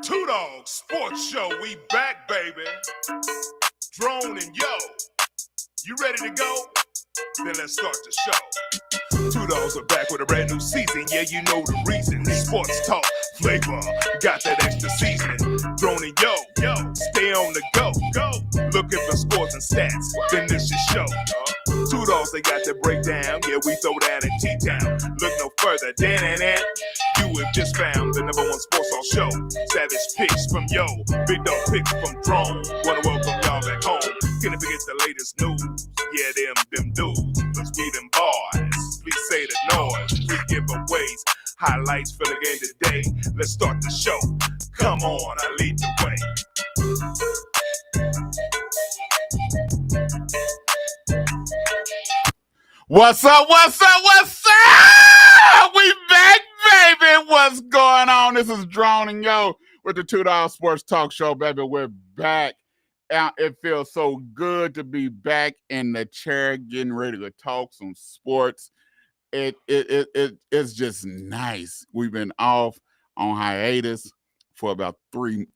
Two Dawgs Sports Show, we back, baby. Drone and Yo, you ready to go? Then let's start the show. Two Dawgs are back with a brand new season. Yeah, you know the reason. Sports talk, flavor, got that extra seasoning. Drone and Yo, stay on the go. Looking for sports and stats, then this your show. Two Dawgs, they got the breakdown. Yeah, we throw that in T-Town. Look no further, you have just found the #1 sports talk show. Savage picks from Yo, big dog picks from Drone. Wanna welcome y'all back home. Can't forget the latest news. Yeah, them dudes. Let's be them boys. Please say the noise. Free giveaways. Highlights for the game today. Let's start the show. Come on, I lead the way. What's up? We back, baby. What's going on? This is Drone and Yo with the Two Dawgs Sports Talk Show, baby. We're back. It feels so good to be back in the chair, getting ready to talk some sports. It's just nice. We've been off on hiatus for about 3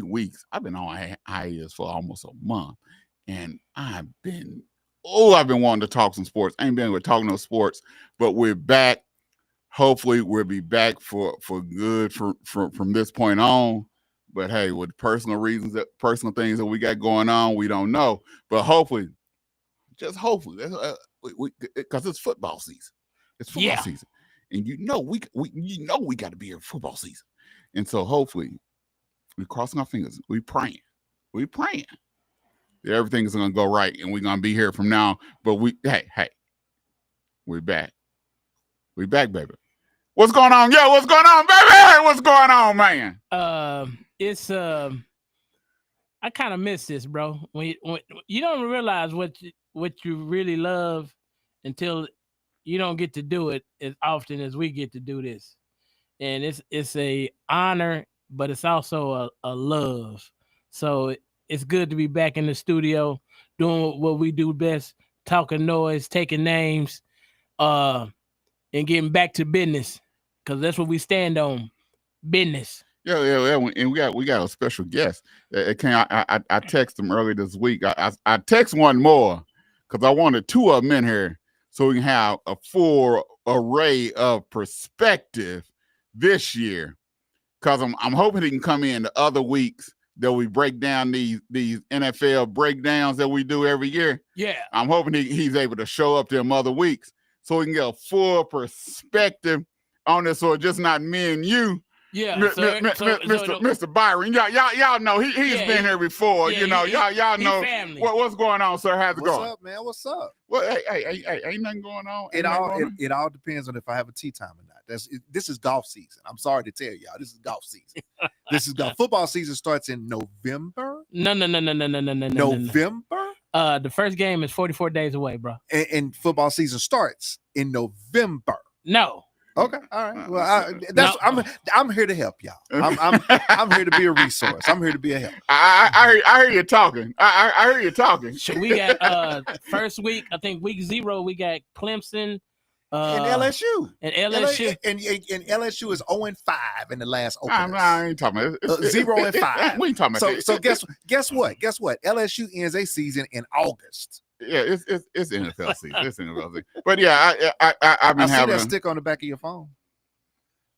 weeks. I've been on hiatus for almost a month, and I've been wanting to talk some sports. I ain't been able to talk no sports, but we're back. Hopefully, we'll be back for good from this point on. But hey, with personal reasons, personal things that we got going on, we don't know. But hopefully, just hopefully, because it's football season. It's football season, and we got to be in football season. And so hopefully, we're crossing our fingers. We're praying that everything is going to go right, and we're going to be here from now. But we're back. We're back, baby. What's going on? Yo, what's going on, baby? What's going on, man? It's I kind of miss this, bro. When you don't realize what you really love until you don't get to do it as often as we get to do this. And it's a honor, but it's also a love. So it's good to be back in the studio doing what we do best, talking noise, taking names, and getting back to business, because that's what we stand on, business. Yeah, and we got a special guest. I texted him earlier this week. I text one more because I wanted 2 of them in here so we can have a full array of perspective this year. Because I'm hoping he can come in the other weeks that we break down these NFL breakdowns that we do every year. Yeah, I'm hoping he's able to show up them other weeks so we can get a full perspective on this, so it's just not me and you. Yeah, Mr. Byron, y'all know he's been here before. Yeah, y'all know what's going on, sir. How's it going? What's up, man? What's up? Well, hey, ain't nothing going on. It all depends on if I have a tea time or not. This is golf season. I'm sorry to tell y'all, this is golf season. This is golf. Football season starts in November. No. November. The first game is 44 days away, bro. And football season starts in November. No. Okay, all right. Well, I'm here to help y'all. I'm here to be a resource. I'm here to be a help. I hear you talking. I hear you talking. So we got first week. I think week 0 we got Clemson and LSU. And LSU and LSU is 0-5 in the last opener. I ain't talking about 0-5. We ain't talking about that. So guess what? LSU ends a season in August. Yeah, it's NFL season. It's NFL season. But yeah, I've been having that stick on the back of your phone.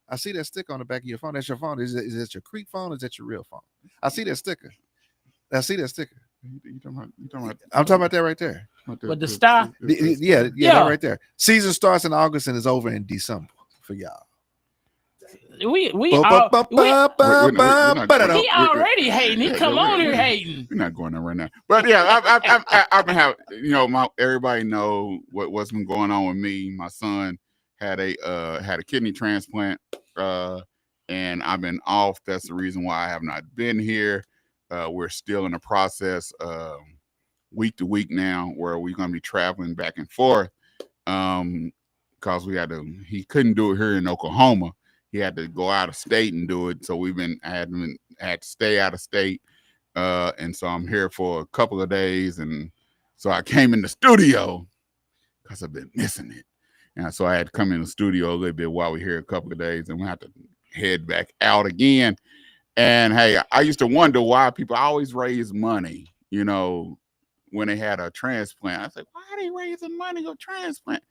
I see that stick on the back of your phone. That's your phone. Is that your creep phone or is that your real phone? I see that sticker. You talking about? I'm talking about that right there. With the star? Yeah, that right there. Season starts in August and is over in December for y'all. He already hating. He come on here hating. We're not going there right now. But yeah, I've been having, everybody know what's been going on with me. My son had a kidney transplant, and I've been off. That's the reason why I have not been here. We're still in the process, week to week now, where we're gonna be traveling back and forth, because he couldn't do it here in Oklahoma. He had to go out of state and do it. So had to stay out of state. And so I'm here for a couple of days. And so I came in the studio because I've been missing it. And so I had to come in the studio a little bit while we're here a couple of days, and we have to head back out again. And hey, I used to wonder why people always raise money, you know, when they had a transplant. I was like, why are they raising money for transplant?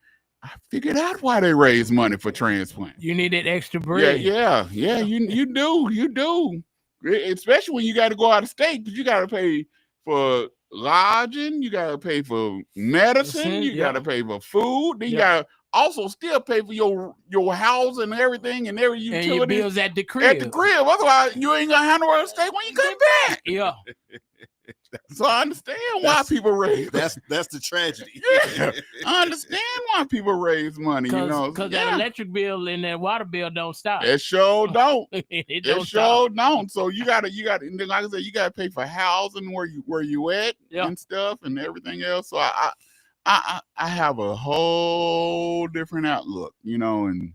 I figured out why they raise money for transplant. You need that extra Yeah, bread. yeah. You do. Especially when you got to go out of state, because you got to pay for lodging, you got to pay for medicine, you got to pay for food, then you got to also still pay for your house and everything and every utility. And your bills at the crib. At the crib. Otherwise, you ain't gonna have nowhere to stay when you come back. Yeah. So I understand why people raise. That's the tragedy. Yeah, I understand why people raise money. You know, because that electric bill and that water bill don't stop. It sure don't. It sure stop. don't. So you gotta, and then, like I said, you gotta pay for housing where you at and stuff and everything else. So I have a whole different outlook, you know, and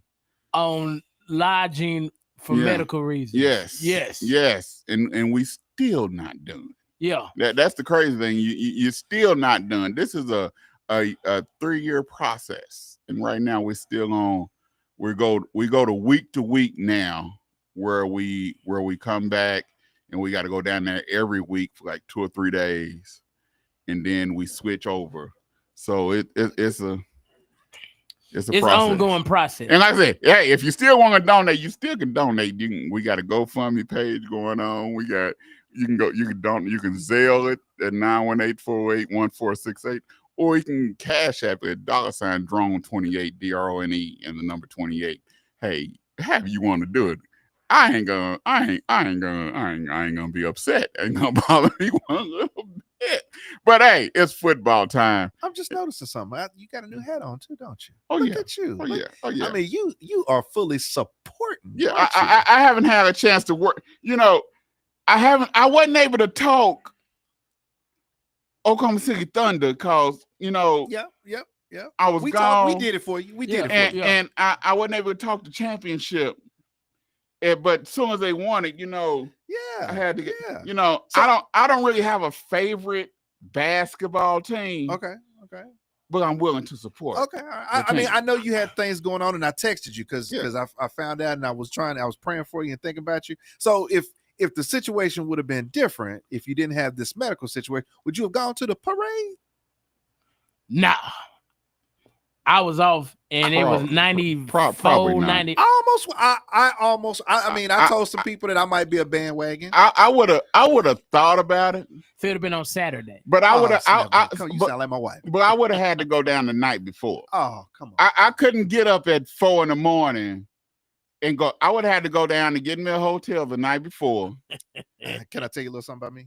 on lodging for medical reasons. Yes. And we still not done. Yeah. That's the crazy thing. You're still not done. This is a 3-year process. And right now we're still on, we go to week now where we come back and we got to go down there every week for like 2 or 3 days. And then we switch over. So it's a process. Ongoing process. And like I said, hey, if you still want to donate, you still can donate. We got a GoFundMe page going on. You can Zelle it at 918-408-1468, or you can Cash App it at $Drone28 DRONE and the number 28. Hey, however you want to do it. I ain't gonna be upset. Ain't gonna bother me one little bit. But hey, it's football time. I'm just noticing something. You got a new hat on too, don't you? Oh, Look at you. Oh yeah. I mean, you are fully supporting. Yeah, I haven't had a chance to work. You know, I wasn't able to talk Oklahoma City Thunder because, you know. Yep. I was gone. We did it for you. We did it for you. And I wasn't able to talk the championship. But as soon as they won it, you know, I had to get, you know, so, I don't really have a favorite basketball team. Okay. But I'm willing to support. Okay. I mean, I know you had things going on and I texted you because I found out and I was praying for you and thinking about you. So if the situation would have been different, if you didn't have this medical situation, would you have gone to the parade? Nah. I was off and it was 94, probably 90. I mean, I told some people that I might be a bandwagon. I would have thought about it. So it'd have been on Saturday. But I would have. You sound like my wife. But I would have had to go down the night before. Oh, come on. I couldn't get up at 4 a.m. and go. I would have had to go down and get me a hotel the night before. Can I tell you a little something about me?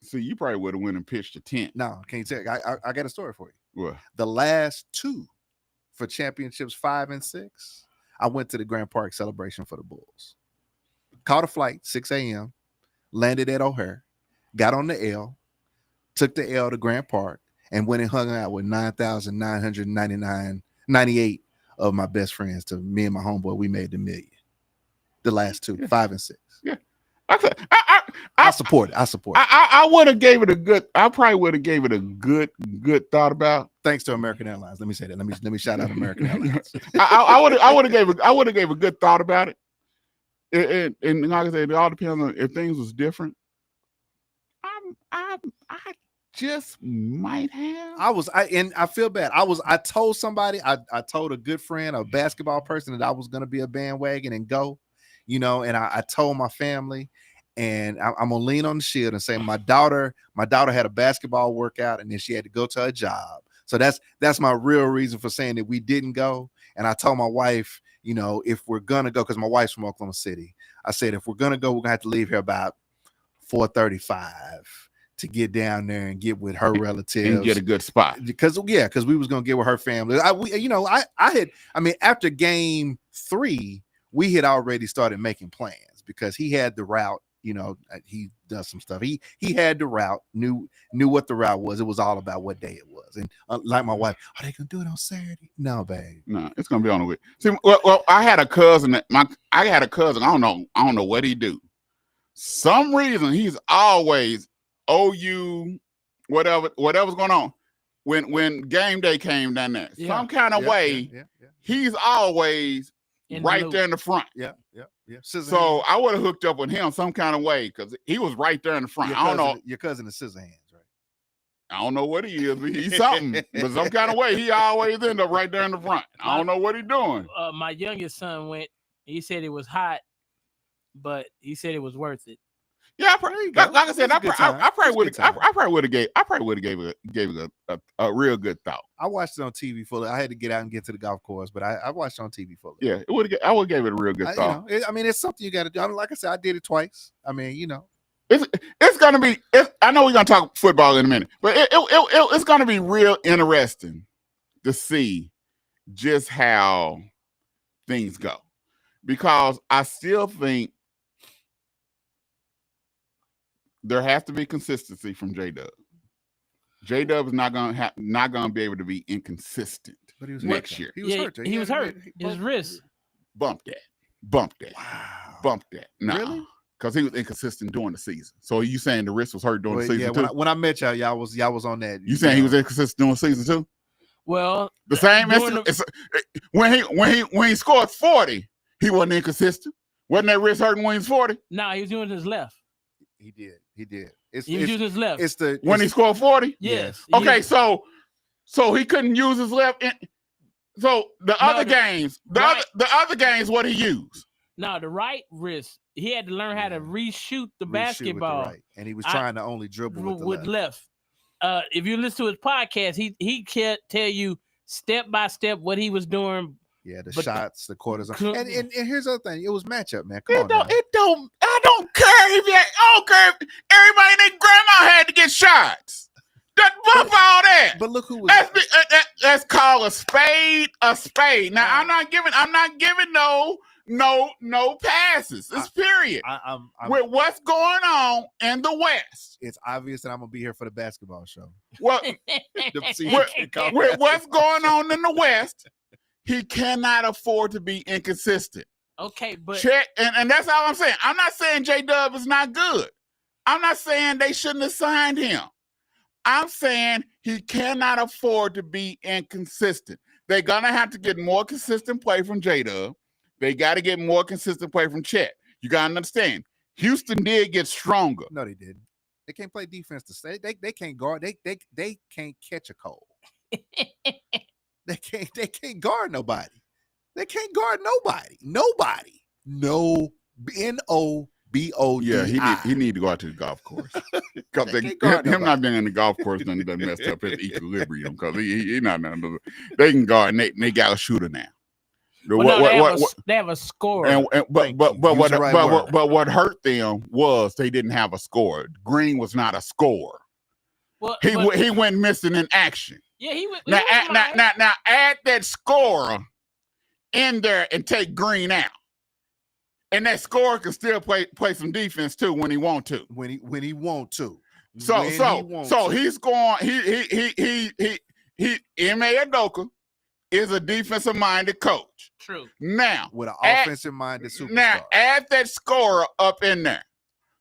See, you probably would have went and pitched a tent. No, can you tell? I got a story for you. What? The last 2 for championships 5 and 6, I went to the Grand Park celebration for the Bulls. Caught a flight 6 a.m., landed at O'Hare, got on the L, took the L to Grand Park, and went and hung out with 9,998 of my best friends. To me and my homeboy, we made the $1 million. The last 2, 5 and 6. Yeah. I support it. I would have gave it a good. I probably would have gave it a good thought about. Thanks to American Airlines. Let me say that. Let me shout out American Airlines. I would have gave a good thought about it. And like I said, it all depends on if things was different. I just might have. I feel bad. I told somebody. I told a good friend, a basketball person, that I was going to be a bandwagon and go. You know, and I told my family, and I'm gonna lean on the shield and say my daughter had a basketball workout and then she had to go to her job. So that's my real reason for saying that we didn't go. And I told my wife, you know, if we're gonna go, because my wife's from Oklahoma City, I said if we're gonna go, we're gonna have to leave here about 4:35 to get down there and get with her relatives and get a good spot. Because we was gonna get with her family. After game 3. We had already started making plans because he had the route, you know, he does some stuff. He had the route, knew what the route was. It was all about what day it was. And like my wife, are they going to do it on Saturday? No, babe. No, it's going to be on the week. See, well, I had a cousin. I don't know what he do. Some reason he's always OU, whatever's going on. When game day came down there, some kind of way, he's always right there in the front. Yeah. Scissor So hands. I would have hooked up with him some kind of way because he was right there in the front. I don't know. Your cousin is scissor hands, right? I don't know what he is, but he's something. But some kind of way, he always end up right there in the front. I don't know what he's doing. My youngest son went. He said it was hot, but he said it was worth it. Yeah, like I said, I probably would have gave it a real good thought. I watched it on TV fully. I had to get out and get to the golf course, but I watched it on TV fully. Yeah, I would give it a real good thought. It's something you got to do. I mean, like I said, I did it twice. I mean, it's gonna be. I know we're gonna talk football in a minute, but it's gonna be real interesting to see just how things go, because I still think there has to be consistency from J-Dub. J-Dub is not gonna be able to be inconsistent but he was next year. He was hurt. He was hurt. His wrist. Bump that. Wow. Bump that. No. Really? Because he was inconsistent during the season. So are you saying the wrist was hurt during the season too? When I met y'all was on that. You saying he was inconsistent during the season too? Well, the same. When he scored 40, he wasn't inconsistent. Wasn't that wrist hurting when he was 40? No, he was doing his left. He did. He was using his left. When he scored 40? Yes. Okay, so he couldn't use his left. So the other games, what he used? No, the right wrist. He had to learn how to reshoot the basketball. Right. And he was trying to only dribble with the left. If you listen to his podcast, he can't tell you step by step what he was doing. Yeah, shots, the quarters. And here's the other thing. It was matchup, man. Come on. I don't care if everybody and their grandma had to get shots. Bump all that. But look who was. That's called a spade. A spade. Now I'm not giving no passes. It's period. With what's going on in the West, it's obvious that I'm gonna be here for the basketball show. Well, with what's going on in the West, he cannot afford to be inconsistent. Okay, but and that's all I'm saying. I'm not saying J-Dub is not good. I'm not saying they shouldn't have signed him. I'm saying he cannot afford to be inconsistent. They're gonna have to get more consistent play from J-Dub. They got to get more consistent play from Chet. You got to understand. Houston did get stronger. No, they didn't. They can't play defense to stay. They can't guard. They can't catch a cold. They can't guard nobody. They can't guard nobody. Nobody. No. NOBODI. Yeah, he need to go out to the golf course. Because him not being in the golf course done messed up his equilibrium. Because he not. They can guard and they got a shooter now. They have a score. But what hurt them was they didn't have a score. Green was not a scorer. Well, he went missing in action. Yeah, he went. Now add that scorer in there and take Green out, and that scorer can still play some defense too when he want to. When he want to. So he's going. He M.A. Adoka is a defensive-minded coach. True. Now, with an offensive-minded superstar. Now, add that scorer up in there.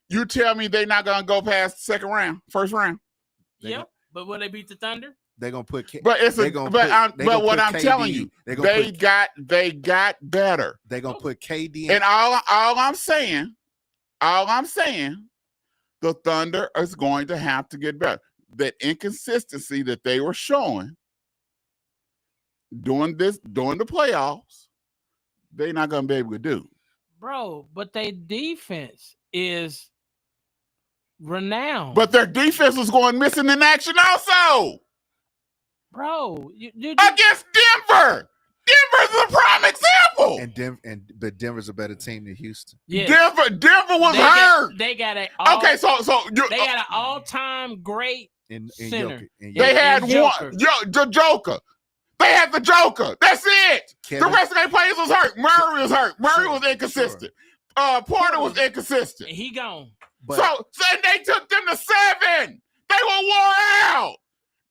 You tell me they're not going to go past the first round? Yeah, but will they beat the Thunder? They're going to put but what I'm telling you, they got better. They're going to put KD in. And all I'm saying, the Thunder is going to have to get better. That inconsistency that they were showing during the playoffs, they're not gonna be able to do. Bro, but their defense is renowned. But their defense was going missing in action also. Bro, against Denver. Denver's a prime example. But Denver's a better team than Houston. Yeah. Denver was hurt. They got they got an all-time great center. They had the Joker. They had the Joker. That's it. The rest of their players was hurt. Murray was hurt. Murray was inconsistent. Porter was inconsistent. He gone. So they took them to 7. They were wore out.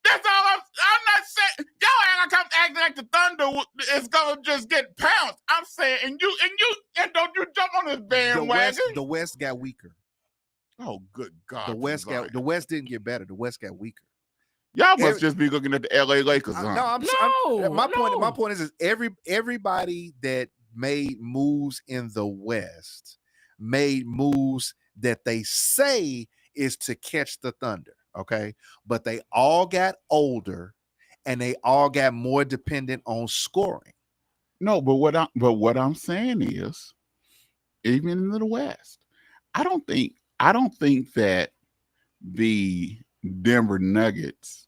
That's all I'm not saying. Y'all ain't gonna come acting like the Thunder is gonna just get pounced. I'm saying, and don't you jump on this bandwagon. The West got weaker. Oh, good God. The West didn't get better. The West got weaker. Y'all must just be looking at the LA Lakers. My point is everybody that made moves in the West, made moves that they say is to catch the Thunder. Okay. But they all got older and they all got more dependent on scoring. No, but what I'm saying is, even in the West, I don't think that the Denver Nuggets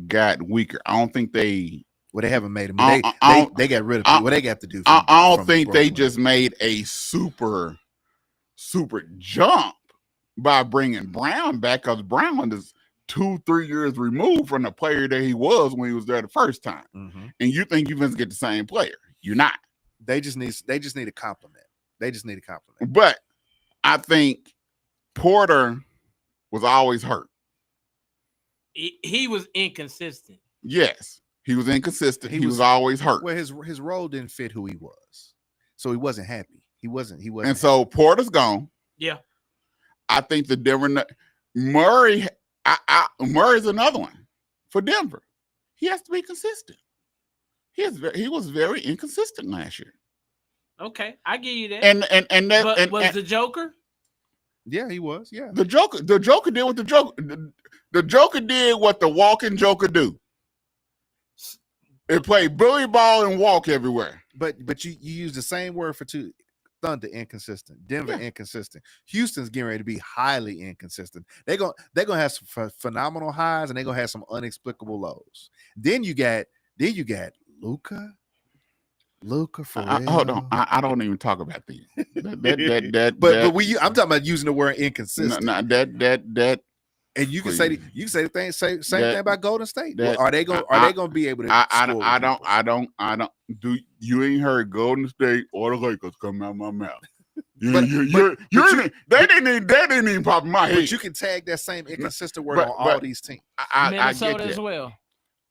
got weaker. I don't think they. Well, they haven't made them. I They got rid of people. What they got to do? I don't think Brooklyn. they just made a super jump by bringing Brown back, because Brown is 2-3 years removed from the player that he was when he was there the first time. Mm-hmm. And you think you're going to get the same player? You're not. They just need a compliment. But I think Porter was always hurt. He was inconsistent. Yes, he was inconsistent. He was always hurt. Well, his role didn't fit who he was, so he wasn't happy. He wasn't. And happy. so Porter's gone. Yeah. I think the Denver Murray. Murray's another one for Denver. He has to be consistent. He was very inconsistent last year. Okay, I give you that. And was the Joker? Yeah, he was. Yeah, the Joker did what the Joker did what the walking Joker do. It played bully ball and walk everywhere. But you use the same word for two. Thunder inconsistent, Denver inconsistent. Houston's getting ready to be highly inconsistent. They're gonna have some phenomenal highs and they're gonna have some inexplicable lows. Then you got Luka for real. Hold on, I don't even talk about these. I'm talking about using the word inconsistent. And you can say the same thing about Golden State. Are they gonna be able to? I don't. Do you ain't heard Golden State or the Lakers come out of my mouth? They didn't even pop in my head. But you can tag that same inconsistent word on all these teams. Minnesota as well.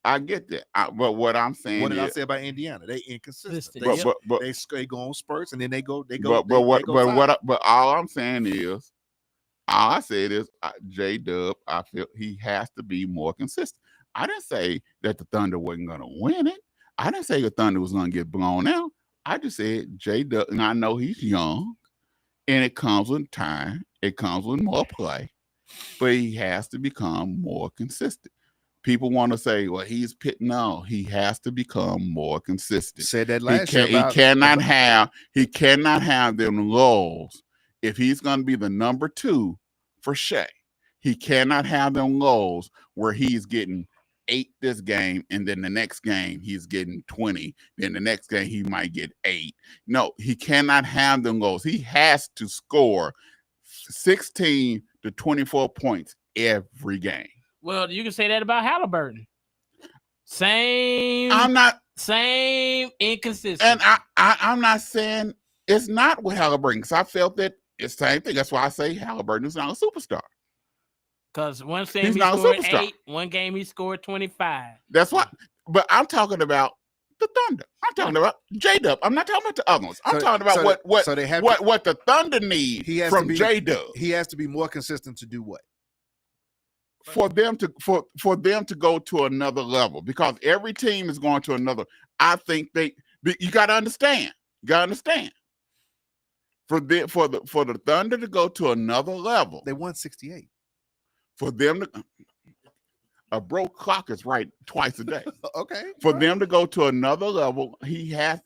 I get that, but what I'm saying, what did I say about Indiana? They inconsistent. They go on spurts and then they go. But all I'm saying is, all I said is, J-Dub, I feel he has to be more consistent. I didn't say that the Thunder wasn't going to win it. I didn't say the Thunder was going to get blown out. I just said J-Dub, and I know he's young, and it comes with time. It comes with more play, but he has to become more consistent. People want to say, well, he's pitting on. He has to become more consistent. Said that last year. He cannot have them lulls. If he's going to be the number 2 for Shea, he cannot have them lulls where he's getting 8 this game, and then the next game he's getting 20. Then the next game he might get 8. No, he cannot have them lulls. He has to score 16 to 24 points every game. Well, you can say that about Halliburton. Same inconsistent. And I'm not saying it's not with Halliburton, because I felt that it's the same thing. That's why I say Halliburton is not a superstar. Because one game he scored 8, one game he scored 25. That's what. But I'm talking about the Thunder. I'm talking about J-Dub. I'm not talking about the other ones. I'm talking about what the Thunder need from J-Dub. He has to be more consistent to do what? For them to go to another level, because every team is going to another. I think you got to understand. For the Thunder to go to another level, they won 68. For them to a broke clock is right twice a day. Okay. For them to go to another level, he has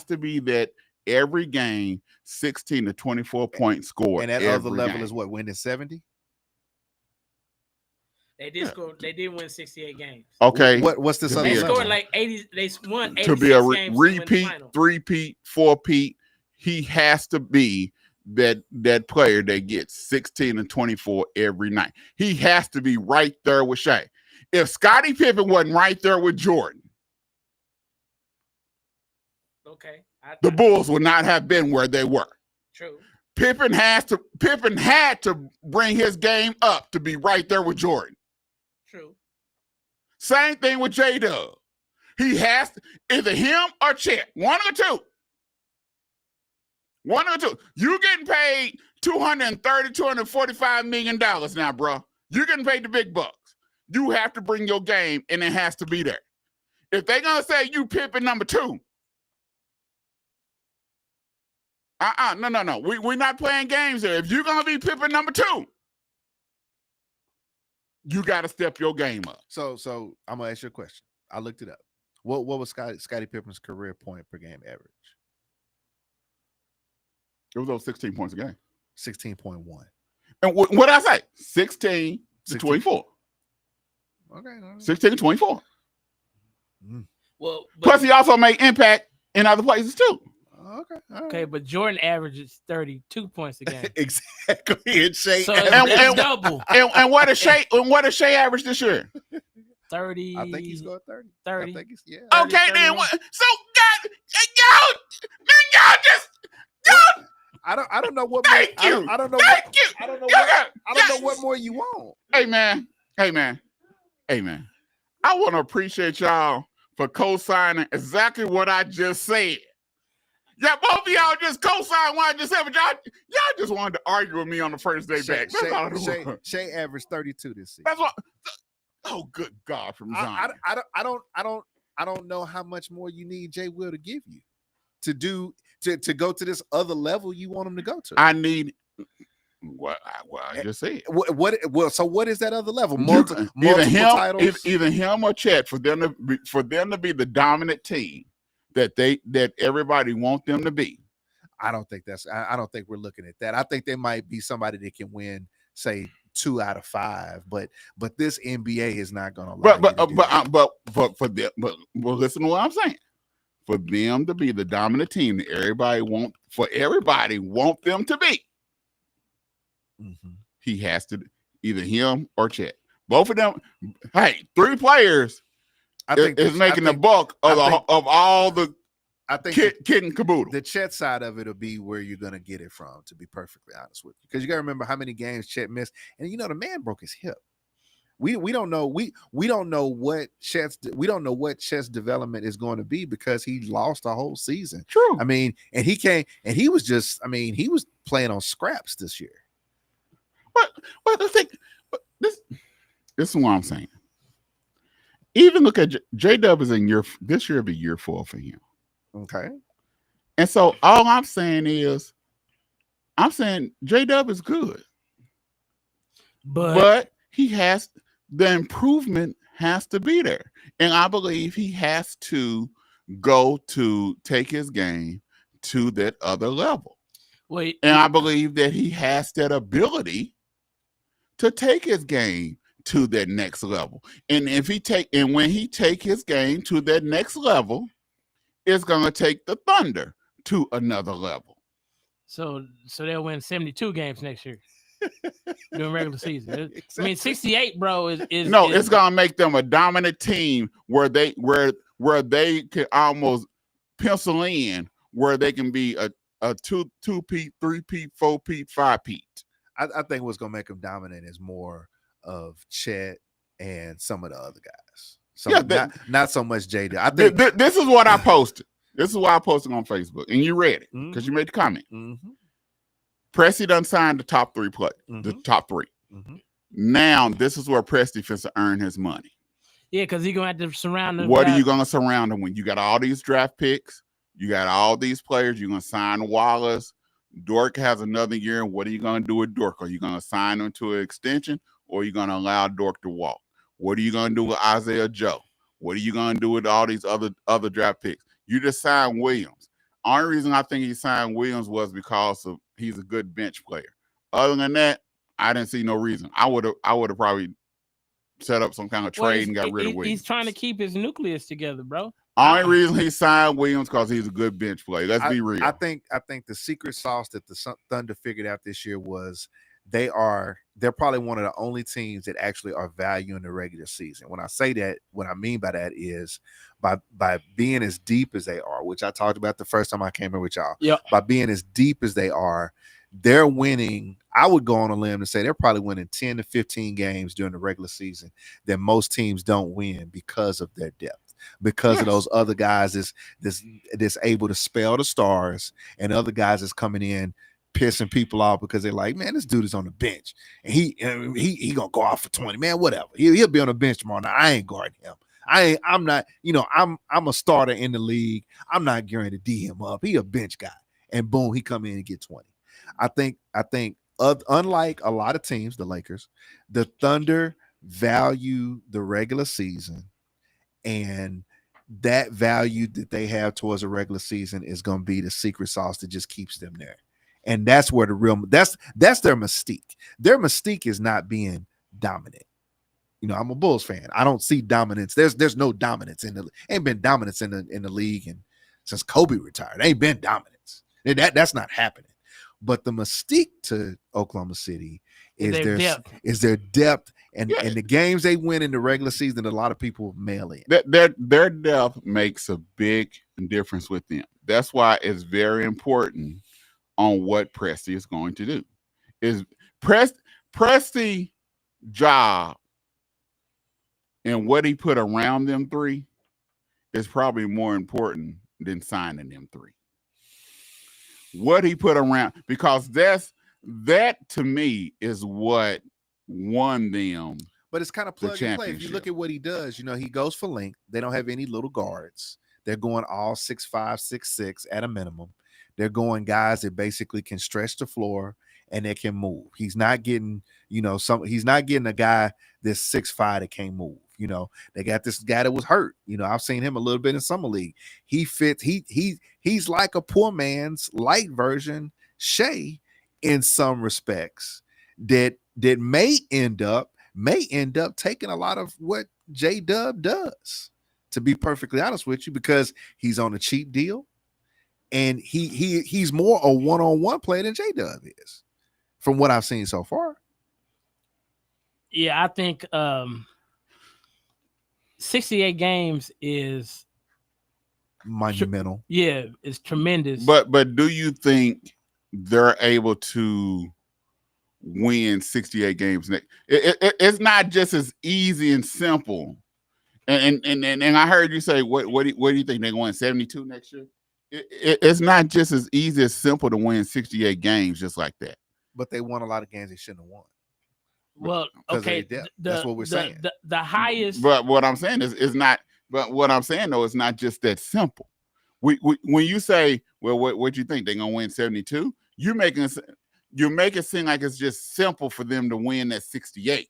to be that every game 16 to 24 point score. And that other level is what, winning 70? They did score. They did win 68 games. Okay. What's this other They level? scored like 80. They won 86 to be a games repeat, three-peat, four-peat. He has to be that player that gets 16 and 24 every night. He has to be right there with Shea. If Scottie Pippen wasn't right there with Jordan, okay, the Bulls would not have been where they were. True. Pippen had to bring his game up to be right there with Jordan. True. Same thing with J-Dub. He has to, either him or Chet, one or two. You getting paid $230, $245 million now, bro. You're getting paid the big bucks. You have to bring your game, and it has to be there. If they're gonna say you Pippen number 2, No. We're not playing games here. If you're gonna be Pippen number 2, you got to step your game up. So I'm gonna ask you a question. I looked it up. What was Scottie Pippen's career point per game average? It was over 16 points a game. 16.1. And what did I say? 16 to 24. Okay. 16 to 24. Well, Plus, he also made impact in other places too. Okay. All right. okay, but Jordan averages 32 points a game. Exactly. And Shea, So And- it's and- double. And what is Shea average this year? 30. I think he's going 30. 30. I think he's, yeah. 30, Okay, then 31. so y'all just I don't know what thank more, you. I don't know Thank what, you. I don't know Y'all what, got- I don't know yes. what more you want. Hey man. I want to appreciate y'all for co-signing exactly what I just said. Yeah, both of y'all just co-signed what I just said, but y'all just wanted to argue with me on the first day back. That's all it was. Shea averaged 32 this season. That's what. Oh, good God, from Zion. I don't know how much more you need Jay Will to give you to go to this other level you want him to go to. I need what I just said. So what is that other level? Either Multiple titles. either him or Chet for them to be the dominant team that everybody want them to be. I don't think I don't think we're looking at that. I think they might be somebody that can win, say, 2 out of 5, but this NBA is not going to allow But listen to what I'm saying. For them to be the dominant team that everybody want them to be, he has to either him or Chet. Both of them. Hey, 3 players. I think is making the bulk of all the. I think kid and caboodle. The Chet side of it will be where you're going to get it from, to be perfectly honest with you, because you got to remember how many games Chet missed, and the man broke his hip. We don't know what Chet's development is going to be because he lost a whole season. True. I mean, and he was playing on scraps this year. But the thing, this is what I'm saying. Even look at J-Dub is this year will be year 4 for him. Okay. And so all I'm saying J-Dub is good. But he has the improvement has to be there. And I believe he has to go to take his game to that other level. Wait. And I believe that he has that ability to take his game to that next level. And when he take his game to that next level, it's gonna take the Thunder to another level. So they'll win 72 games next year during regular season. Exactly. I mean, 68, bro, is it's gonna make them a dominant team where they can almost pencil in where they can be a 2-peat, 3-peat, 4-peat, 5-peat. I think what's gonna make them dominant is more of Chet and some of the other guys. Not so much J-Dub. I think this is what I posted. This is what I posted on Facebook, and you read it because you made the comment. Presti done signed the top 3 play, the top 3. Now this is where Presti fits to earn his money. Yeah, because he's gonna have to surround them. What are you gonna surround him when you got all these draft picks? You got all these players. You're gonna sign Wallace. Dork has another year. What are you gonna do with Dork? Are you gonna sign him to an extension, or are you gonna allow Dork to walk? What are you gonna do with Isaiah Joe? What are you gonna do with all these other draft picks? You just signed Williams. Only reason I think he signed Williams was because of he's a good bench player. Other than that, I didn't see no reason. I would have probably set up some kind of trade and got rid of Williams. He's trying to keep his nucleus together, bro. Only reason he signed Williams because he's a good bench player. Let's be real. I think the secret sauce that the Thunder figured out this year was they're probably one of the only teams that actually are valuing the regular season. When I say that, what I mean by that is by being as deep as they are, which I talked about the first time I came here with y'all. Yep. By being as deep as they are, they're winning. I would go on a limb and say they're probably winning 10 to 15 games during the regular season that most teams don't win because of their depth, because of those other guys that's able to spell the stars, and other guys that's coming in pissing people off because they're like, man, this dude is on the bench and he gonna go off for 20, man, whatever. He'll be on the bench tomorrow night. I ain't guarding him. I'm not, I'm a starter in the league. I'm not guaranteed to D him up. He a bench guy. and boom, he come in and get 20. I think unlike a lot of teams, the Lakers, the Thunder value the regular season, and that value that they have towards a regular season is going to be the secret sauce that just keeps them there. And that's where that's their mystique. Their mystique is not being dominant. You know, I'm a Bulls fan. I don't see dominance. There's no dominance ain't been dominance in the league and since Kobe retired. Ain't been dominance. That's not happening. But the mystique to Oklahoma City is their depth and the games they win in the regular season that a lot of people mail in. Their depth makes a big difference with them. That's why it's very important on what Presti is going to do. Is Presti job and what he put around them three is probably more important than signing them three. What he put around, because that to me is what won them. But it's kind of plug and play. If you look at what he does, you know, he goes for length. They don't have any little guards. They're going all 6'5", 6'6" at a minimum. They're going guys that basically can stretch the floor and they can move. He's not getting, he's not getting a guy that's 6'5" that can't move. You know, they got this guy that was hurt. You know, I've seen him a little bit in summer league. He fits. He's like a poor man's light version Shea in some respects. That may end up taking a lot of what J-Dub does. To be perfectly honest with you, because he's on a cheap deal, and he's more a one-on-one player than J-Dub is, from what I've seen so far. Yeah, I think 68 games is monumental. Yeah, it's tremendous. But do you think they're able to win 68 games next? It's not just as easy and simple. And I heard you say, what do you think they're going 72 next year? It's not just as easy as simple to win 68 games just like that. But they won a lot of games they shouldn't have won. Well, okay, that's what we're saying. The highest. But what I'm saying is not. But what I'm saying though is not just that simple. When you say, well, what you think they're gonna win 72? You make it seem like it's just simple for them to win that 68.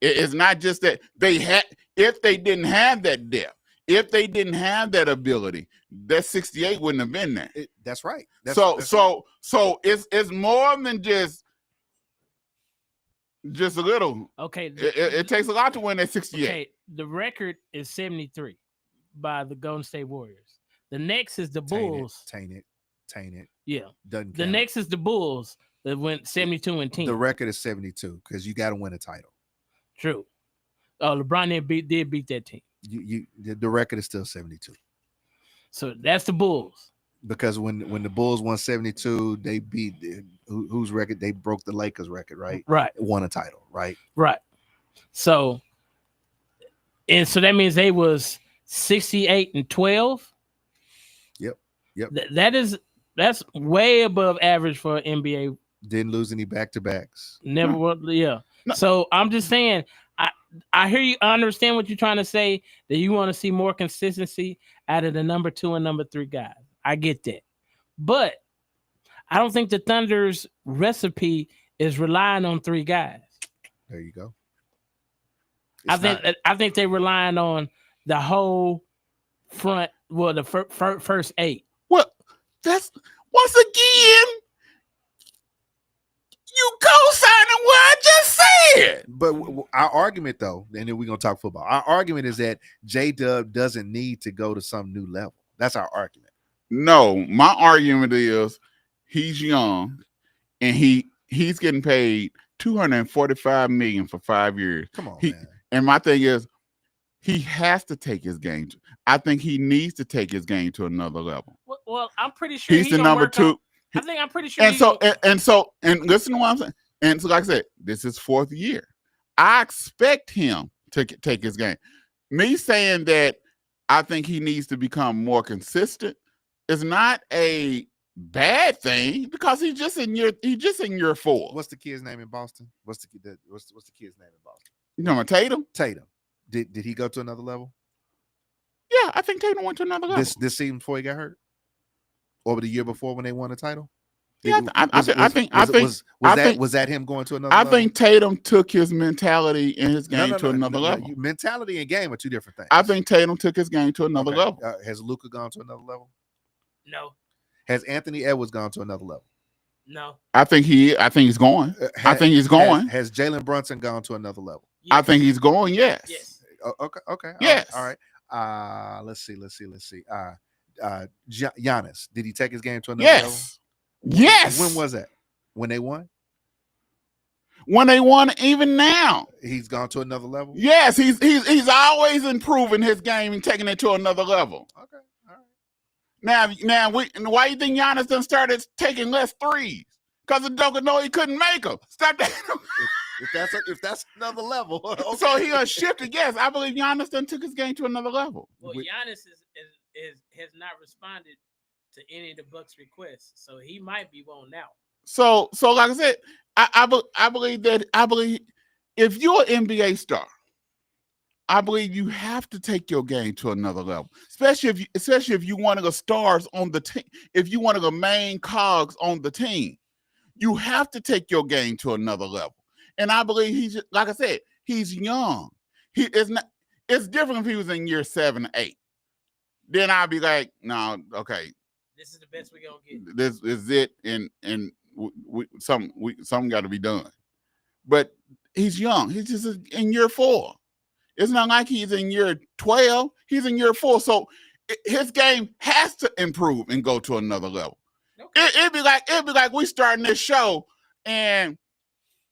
It's not just that they had. If they didn't have that depth, if they didn't have that ability, that 68 wouldn't have been there. That's right. So it's more than just a little. Okay. It takes a lot to win that 68. Okay, the record is 73 by the Golden State Warriors. The next is the Bulls. Taint it. Yeah. Doesn't the count. next is the Bulls that went 72 and 10. The record is 72 because you got to win a title. True. Oh, LeBron did beat that team. The record is still 72. So that's the Bulls. Because when the Bulls won 72, they beat whose record? They broke the Lakers record, right? Right. Won a title, right? Right. So that means they was 68 and 12. Yep. That's way above average for an NBA. Didn't lose any back-to-backs. Never was. Yeah. No. So I'm just saying, I hear you. I understand what you're trying to say, that you want to see more consistency out of the number 2 and number 3 guys. I get that. But I don't think the Thunder's recipe is relying on 3 guys. There you go. I think they're relying on the whole front, well, the first 8. Well, that's once again, you co-signing what I just said. But our argument, though, and then we're going to talk football. Our argument is that J-Dub doesn't need to go to some new level. That's our argument. No, my argument is he's young and he's getting paid $245 million for 5 years. Come on, man. And my thing is, he has to take his game. I think he needs to take his game to another level. Well, I'm pretty sure he's the number 2. I'm pretty sure. And listen to what I'm saying. And so, like I said, this is 4th year. I expect him to take his game. Me saying that I think he needs to become more consistent is not a bad thing because he's just in year 4. What's the kid's name in Boston? What's the kid's name in Boston? You know, Tatum. Did he go to another level? Yeah, I think Tatum went to another level. This season before he got hurt. Or the year before when they won the title? Yeah, Was that him going to another level? I think Tatum took his mentality and his game to another level. Mentality and game are two different things. I think Tatum took his game to another level. Has Luka gone to another level? No. Has Anthony Edwards gone to another level? No. I think he's going. I think he's going. Has Jalen Brunson gone to another level? Yes. I think he's going. Yes. Yes. Okay. Yes. All right. Let's see. Giannis, did he take his game to another level? Yes. When was that? When they won? When they won, even now. He's gone to another level? Yes, he's always improving his game and taking it to another level. Okay. All right. Now why you think Giannis done started taking less threes? Because Udoka know he couldn't make them. Stop that. If that's another level. Okay. So he shifted. Yes, I believe Giannis done took his game to another level. Well, Giannis has not responded to any of the Bucks' requests, so he might be one now. So like I said, I believe if you're an NBA star, I believe you have to take your game to another level, especially if you one of the stars on the team, if you one of the main cogs on the team, you have to take your game to another level. And I believe like I said, he's young. He is not. It's different if he was in year 7 or 8. Then I'd be like, no, okay. This is the best we're gonna get. This is it, and something got to be done. But he's young. He's just in year 4. It's not like he's in year 12. He's in year 4. So his game has to improve and go to another level. Okay. It'd be like we starting this show and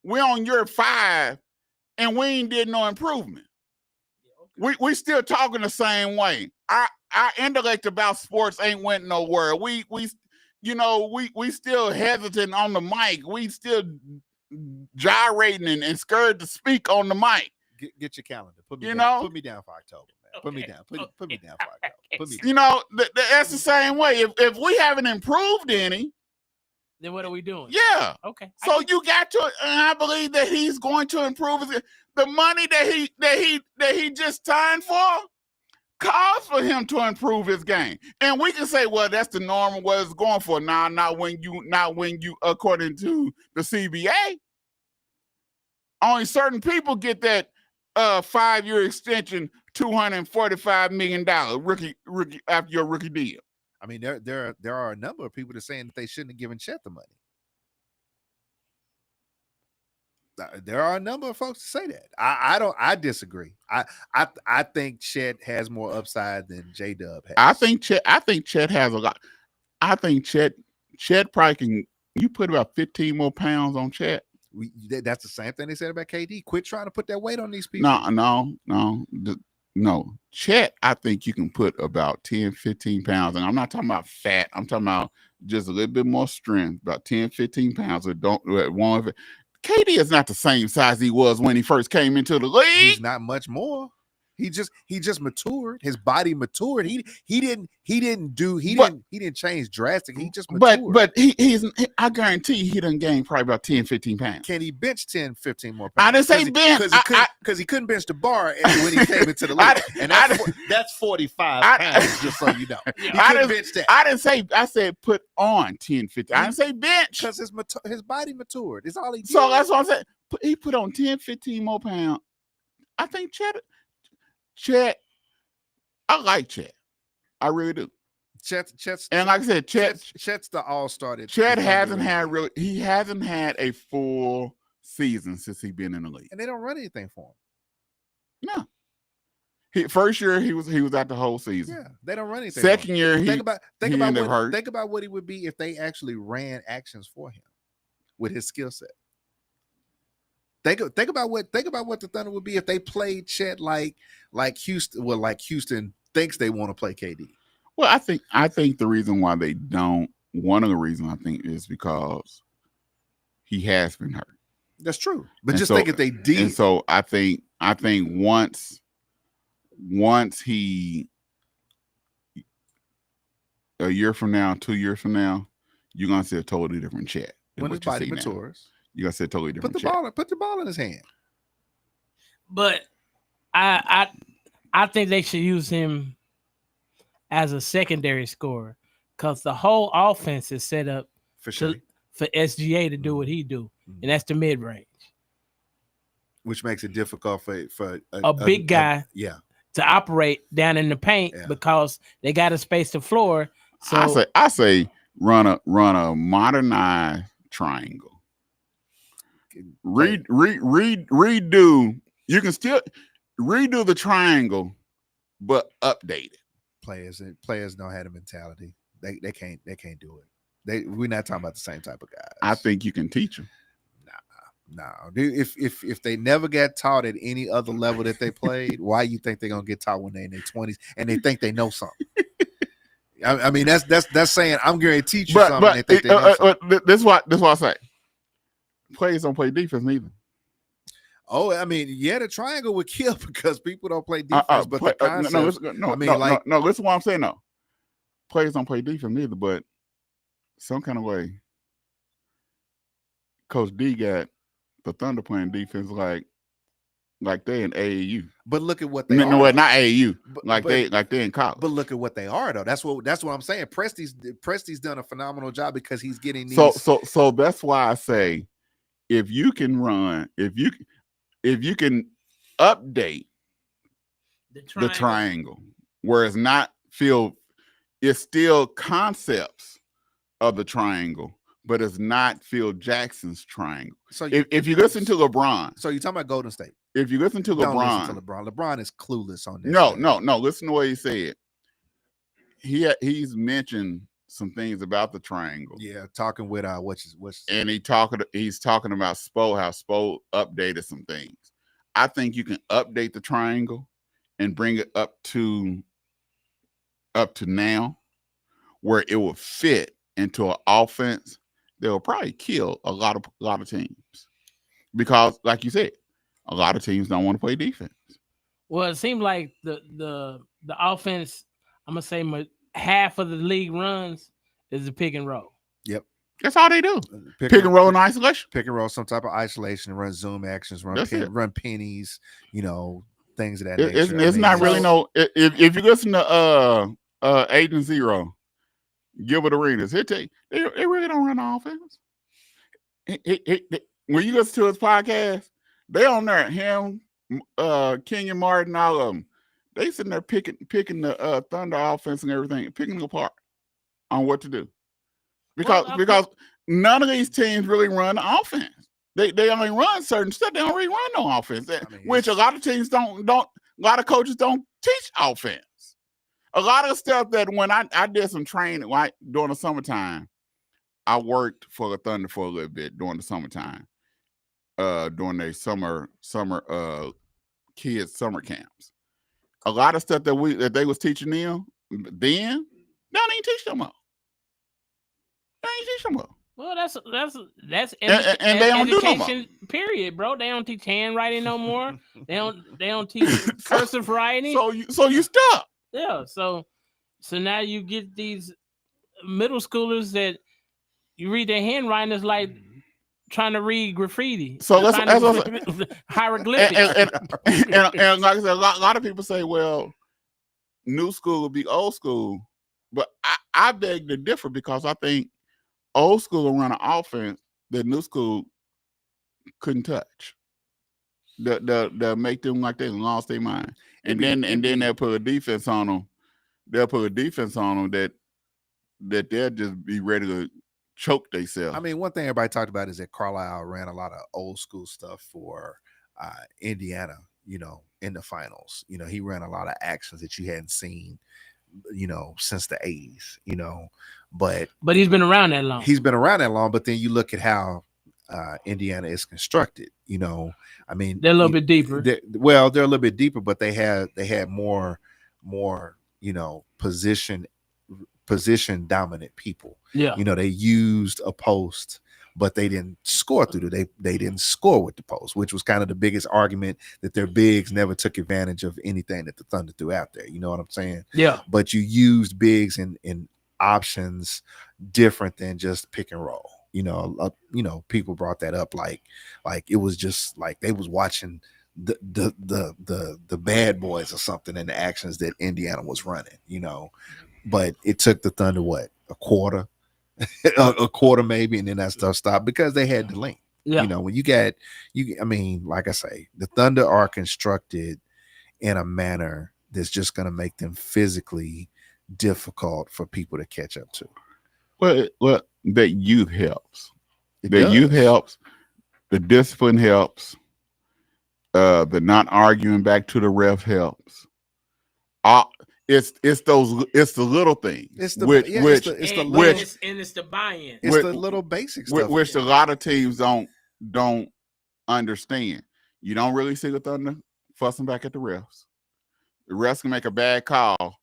we're on year 5 and we ain't did no improvement. Yeah, okay. We still talking the same way. Our intellect about sports ain't went nowhere. We still hesitant on the mic. We still gyrating and scared to speak on the mic. Get your calendar. Put me down for October, man. Okay. Put me down. Put me down for October. Put me down. You know, that's the same way. If we haven't improved any, then what are we doing? Yeah. Okay. So you got to, and I believe that he's going to improve. The money that he just signed for calls for him to improve his game. And we can say, well, that's the normal what it's going for. Not when you according to the CBA. Only certain people get that 5-year extension, $245 million rookie after your rookie deal. I mean, there are a number of people that are saying that they shouldn't have given Chet the money. There are a number of folks that say that. I disagree. I think Chet has more upside than J-Dub has. I think Chet has a lot. I think Chet probably can. You put about 15 more pounds on Chet. That's the same thing they said about KD. Quit trying to put that weight on these people. No. Chet, I think you can put about 10, 15 pounds. And I'm not talking about fat. I'm talking about just a little bit more strength, about 10, 15 pounds. KD is not the same size he was when he first came into the league. He's not much more. He just matured. His body matured. He didn't change drastically. He just matured. But I guarantee he done gained probably about 10, 15 pounds. Can he bench 10, 15 more pounds? I didn't say bench. Because he couldn't bench the bar when he came into the league. And that's 45 pounds, just so you know. He couldn't bench that. I didn't say, I said put on 10, 15. I didn't say bench. Because his body matured. It's all he did. So that's what I'm saying. He put on 10, 15 more pounds. I think Chet, I like Chet. I really do. Chet's and like I said, Chet's the all-star. Chet hasn't had a full season since he's been in the league. And they don't run anything for him. No. First year he was out the whole season. Yeah, they don't run anything. Second year think about what he would be if they actually ran actions for him with his skill set. Think about what the Thunder would be if they played Chet like Houston. Well, like Houston thinks they want to play KD. Well, I think the reason why they don't, one of the reasons I think is because he has been hurt. That's true. But think if they did. And so I think once he, a year from now, 2 years from now, you're gonna see a totally different Chet. When his body matures. You gotta say totally different. Put the ball in his hand. But I think they should use him as a secondary scorer, because the whole offense is set up for sure. for SGA to do what he do, and that's the mid range. Which makes it difficult for a big guy yeah, to operate down in the paint because they got to space the floor. So I say run a modernized triangle. Redo. You can still redo the triangle, but update it. Players don't have the mentality. They can't do it. We're not talking about the same type of guys. I think you can teach them. No. If they never got taught at any other level that they played, why you think they're gonna get taught when they're in their 20s and they think they know something? I mean, that's saying I'm going to teach you something. But they think they know something. This is what I say. Players don't play defense neither. Oh, I mean, yeah, the triangle would kill because people don't play defense. But the concept, no. Listen what I'm saying. No, players don't play defense neither. But some kind of way, Coach D got the Thunder playing defense like they in AAU. But look at what they are. No, not AAU. They in college. But look at what they are though. That's what I'm saying. Presti's done a phenomenal job because he's getting these. So that's why I say if you can update the triangle where it's not it's still concepts of the triangle, but it's not Phil Jackson's triangle. So if you listen to LeBron, so you're talking about Golden State. If you listen to LeBron, LeBron is clueless on this. No. Listen to what he said. He's mentioned some things about the triangle. Yeah, talking with and he's talking about Spo, how Spo updated some things. I think you can update the triangle and bring it up to now, where it will fit into an offense that will probably kill a lot of teams, because, like you said, a lot of teams don't want to play defense. Well, it seemed like the offense, I'm gonna say half of the league runs is the pick and roll. Yep. That's all they do. Pick and roll and isolation. Pick and roll, some type of isolation, run zoom actions, run pennies, things of that nature. It's not really no. If you listen to Agent Zero, Gilbert Arenas, they really don't run the offense. When you listen to his podcast, they on there, him, Kenyon Martin, all of them. They sitting there picking the Thunder offense and everything, picking them apart on what to do. Because none of these teams really run the offense. They only run certain stuff. They don't really run no offense, which a lot of teams don't. A lot of coaches don't teach offense. A lot of stuff that when I did some training during the summertime, I worked for the Thunder for a little bit during the summertime, during their summer kids summer camps. A lot of stuff that they was teaching them then, they don't even teach them all. Well, that's and they don't do no more. Period, bro. They don't teach handwriting no more. They don't teach cursive writing. So you stuck. Yeah. So now you get these middle schoolers that you read their handwriting is like trying to read graffiti. So that's hieroglyphics. And like I said, a lot of people say, well, new school will be old school, but I beg to differ, because I think old school will run an offense that new school couldn't touch. They'll make them like they lost their mind, and then they'll put a defense on them. They'll put a defense on them that they'll just be ready to choke themselves. I mean, one thing everybody talked about is that Carlisle ran a lot of old school stuff for Indiana. In the finals, he ran a lot of actions that you hadn't seen, since the 80s. But he's been around that long. But then you look at how Indiana is constructed. I mean, they're a little bit deeper. They're a little bit deeper, but they had more position dominant people. Yeah. They used a post, but they didn't score through it. They didn't score with the post, which was kind of the biggest argument, that their bigs never took advantage of anything that the Thunder threw out there. You know what I'm saying? Yeah. But you used bigs in options different than just pick and roll. People brought that up like it was just like they was watching the Bad Boys or something in the actions that Indiana was running. But it took the Thunder a quarter, a quarter maybe, and then that stuff stopped because they had the length. Yeah. You know, when I mean, like I say, the Thunder are constructed in a manner that's just going to make them physically difficult for people to catch up to. Well, that youth helps. It The does. youth helps. The discipline helps. The not arguing back to the ref helps. It's the little things. It's the which it's the buy-in. It's the little basic stuff, which a lot of teams don't understand. You don't really see the Thunder fussing back at the refs. The refs can make a bad call,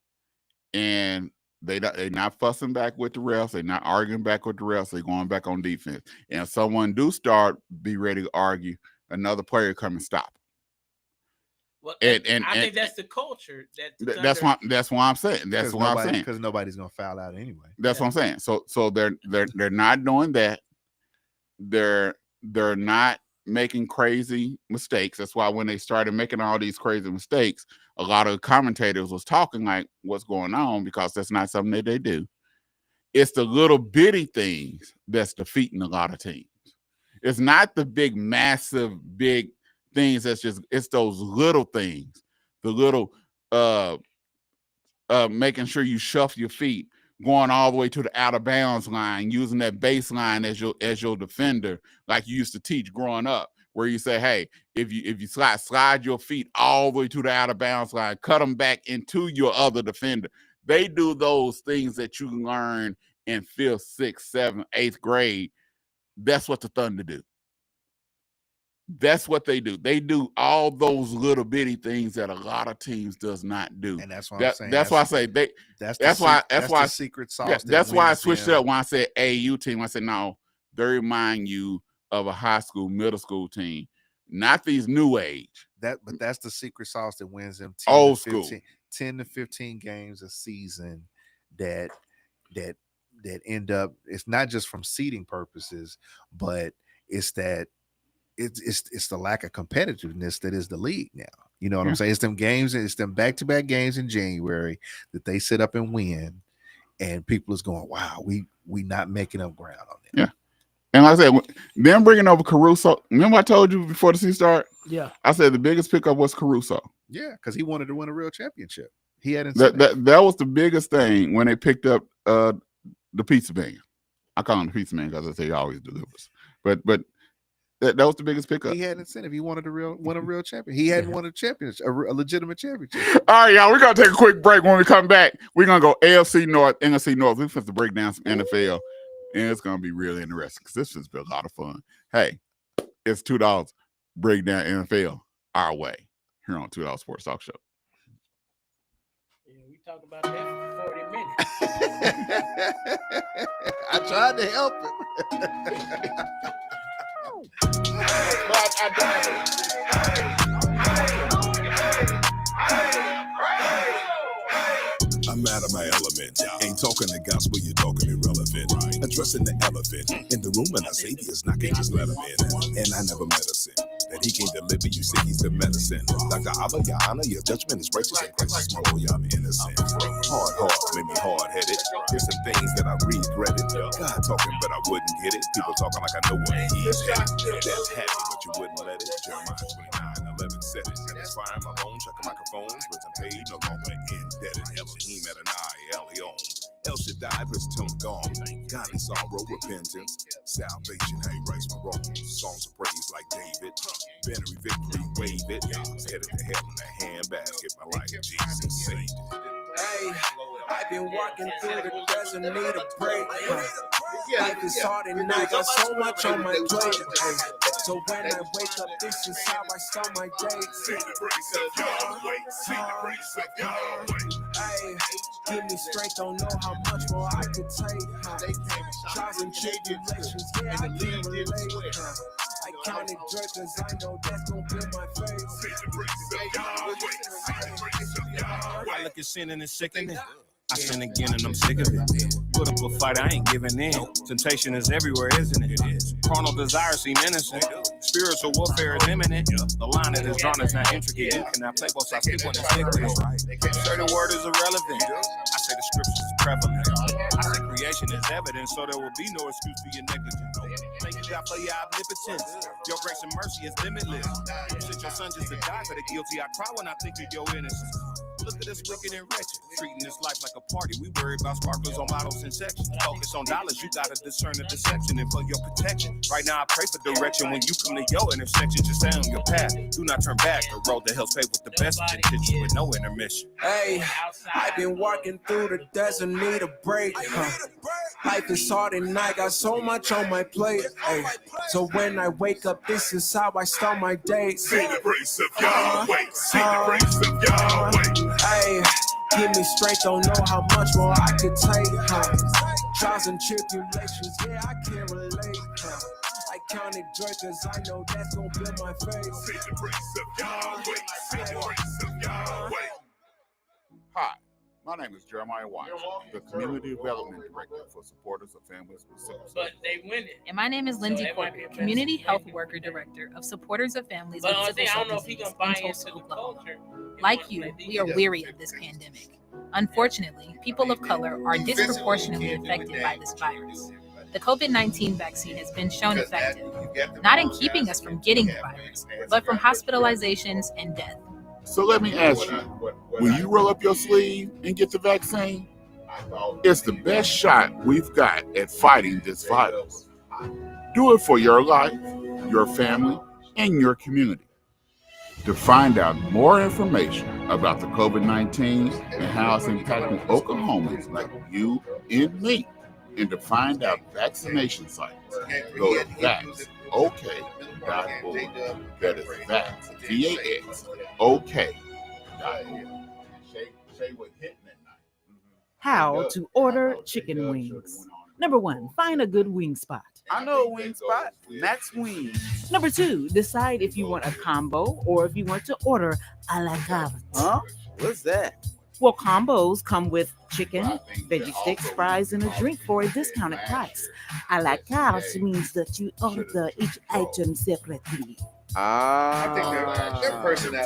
and they're not fussing back with the refs. They're not arguing back with the refs. They're going back on defense. And if someone do be ready to argue, another player come and stop. Well, I think that's the culture. That's why I'm saying. That's what I'm saying. Because nobody's gonna foul out anyway. That's what I'm saying. So they're not doing that. They're not making crazy mistakes. That's why when they started making all these crazy mistakes, a lot of commentators was talking like, "What's going on?" Because that's not something that they do. It's the little bitty things that's defeating a lot of teams. It's not the big, massive, big things. It's those little things. The little making sure you shuffle your feet, going all the way to the out of bounds line, using that baseline as your defender, like you used to teach growing up, where you say, hey, if you slide your feet all the way to the out of bounds line, cut them back into your other defender. They do those things that you learn in 5th, 6th, 7th, 8th grade. That's what the Thunder do. That's what they do. They do all those little bitty things that a lot of teams does not do. And that's what I'm saying. That's why I say that's why the secret sauce. Yeah, that's why I switched it up when I said AAU team. I said, no, they remind you of a high school, middle school team, not these new age. But that's the secret sauce that wins them 10 to 15 games a season that end up, it's not just from seeding purposes, but it's that it's the lack of competitiveness that is the league now. You know what I'm saying? It's them games, it's them back-to-back games in January that they sit up and win, and people is going, wow, we not making up ground on them. Yeah. And like I said, them bringing over Caruso, remember I told you before the season started? Yeah. I said the biggest pickup was Caruso. Yeah, because he wanted to win a real championship. He hadn't that was the biggest thing when they picked up the pizza man. I call him the pizza man because I say he always delivers. But that was the biggest pickup. He had incentive. He wanted to win a real champion. He hadn't won a championship, a legitimate championship. All right, y'all. We're gonna take a quick break. When we come back, we're gonna go AFC North, NFC North. We're supposed to break down some NFL, and it's gonna be really interesting because this has been a lot of fun. Hey, it's $2. Break down NFL our way here on $2 Sports Talk Show. Yeah, we talk about that for 40 minutes. I tried to help him. I'm out of my element. Ain't talking the gospel, you're talking irrelevant. Addressing the elephant in the room, and our Savior's knocking, just let him in. And I never met a sin that he can't deliver. You say he's the medicine. Dr. Abba, your honor, your judgment is righteous, and Christ is my lawyer, I'm innocent. Hard, made me hard-headed. There's some things that I regretted. God talking, but I wouldn't get it. People talking like I know what he's headed. Death happy, but you wouldn't let it. Jeremiah 29:11 said it. Satisfying my bones, check the microphones, risen paid, no longer indebted. Elohim Adonai, Elion. El Shaddai, blessed till I'm gone. Godly sorrow, repentance, salvation, how he rights my wrongs. Songs of praise like David. Bannery victory, wave it. Headed to hell in a handbasket. My life, Jesus saved. Hey, I've been walking through the desert, need a break. Life is hard and I got so much on my plate. So when I wake up, this is how I start my day. Hey, give me strength, don't know how much more I could take. Trials and tribulations, yeah, I can relate. I counted joy cause I know that's gonna be my face. I look at sin and it's sickening. I sin again and I'm sick of it. Put up a fight, I ain't giving in. Temptation is everywhere, isn't it? Carnal desires seem innocent. Spiritual warfare is imminent. The line that is drawn is not intricate. You cannot play both sides. People want to stick with it. Certain word is irrelevant. I say the scriptures is prevalent. I say creation is evidence, so there will be no excuse for your negligence. Thank you, God, for your omnipotence. Your grace and mercy is limitless. You sent your son just to die for the guilty. I cry when I think of your innocence. Look at us wicked and wretched, treating this life like a party. We worry about sparklers on bottles and sections. Focus on dollars, you gotta discern the deception. And for your protection, right now I pray for direction. When you come to your intersection, just stay on your path. Do not turn back. The road that helps paved with the best intentions with no intermission. Hey, I've been walking through the desert, need a break. Life is hard and I got so much on my plate. Hey, so when I wake up, this is how I start my day. See the grace of Yahweh. See the grace of Yahweh. Hey, give me strength, don't know how much more I could take. Trials and tribulations, yeah, I can't relate. I counted joy cause I know that's gonna build my faith. See the grace of Yahweh. See the grace of Yahweh. Hi, my name is Jeremiah White, the Community Development Director for Supporters of Families with Sickle Cell. But they win it. And my name is Lindsay Corker, Community Health Worker Director of Supporters of Families But with I Sickle don't know Cell if he Disease gonna in buy into Tulsa, the Oklahoma. culture. Like you, we are weary of this pandemic. Unfortunately, people of color are disproportionately affected by this virus. The COVID-19 vaccine has been shown effective, not in keeping us from getting the virus, but from hospitalizations and death. So let me ask you, will you roll up your sleeve and get the vaccine? It's the best shot we've got at fighting this virus. Do it for your life, your family, and your community. To find out more information about the COVID-19 and how it's impacting Oklahomans like you and me, and to find out vaccination sites, go to vaxok.org. That is vax, VAX, OK.org. How to order chicken wings. Number 1, find a good wing spot. I know a wing spot, Max Wings. Number 2, decide if you want a combo or if you want to order a la carte. Huh? What's that? Well, combos come with chicken, veggie sticks, fries, and a drink for a discounted price. A la carte means that you order each item separately. I think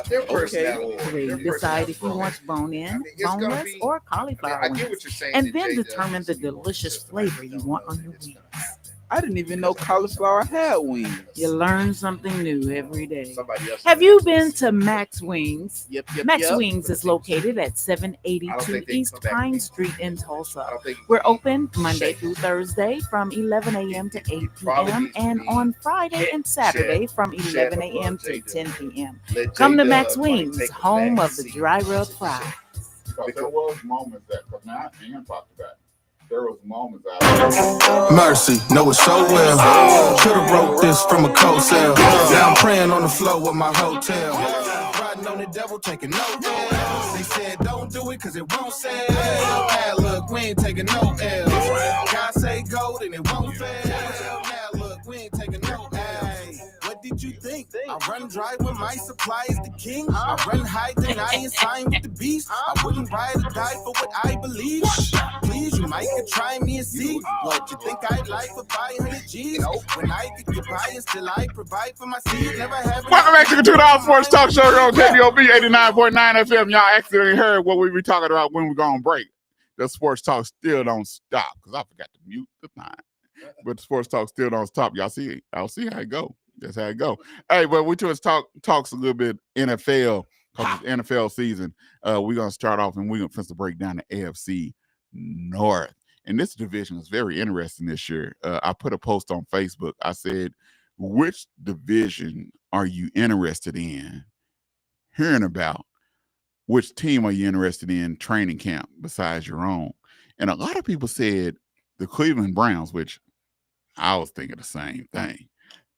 they're personality. 3, decide if you want bone-in, boneless, or cauliflower wings. And then determine the delicious flavor you want on your wings. I didn't even know cauliflower had wings. You learn something new every day. Have you been to Max Wings? Yep. Max Wings is located at 782 East Pine Street in Tulsa. We're open Monday through Thursday from 11 a.m. to 8 p.m. and on Friday and Saturday from 11 a.m. to 10 p.m. Come to Max Wings, home of the dry rub fries. Because there was moments that, because now I ain't talked about it. There was moments out Mercy, know it so well. Should've wrote this from a cold cell. Now I'm praying on the floor with my hotel. Riding on the devil, taking no L's. They said don't do it cause it won't sell. Now look, we ain't taking no L's. God say go, then it won't fail. Now look, we ain't taking no L's. What did you think? I run dry when my supply is the king. I run high, deny and sign with the beast. I wouldn't ride or die for what I believe. Please, you might could try me and see what you think I'd like for 500 G's. When I could get by and still I provide for my seed. Never have. Welcome back to the $2 Sports Talk Show on KBOB 89.9 FM. Y'all accidentally heard what we were talking about when we go on break. The sports talk still don't stop because I forgot to mute the time. But the sports talk still don't stop. Y'all see it. I'll see how it go. That's how it go. Hey, but we just talks a little bit NFL because it's NFL season. We're gonna start off and we're gonna break down the AFC North. And this division is very interesting this year. I put a post on Facebook. I said, which division are you interested in hearing about? Which team are you interested in training camp besides your own? And a lot of people said the Cleveland Browns, which I was thinking the same thing,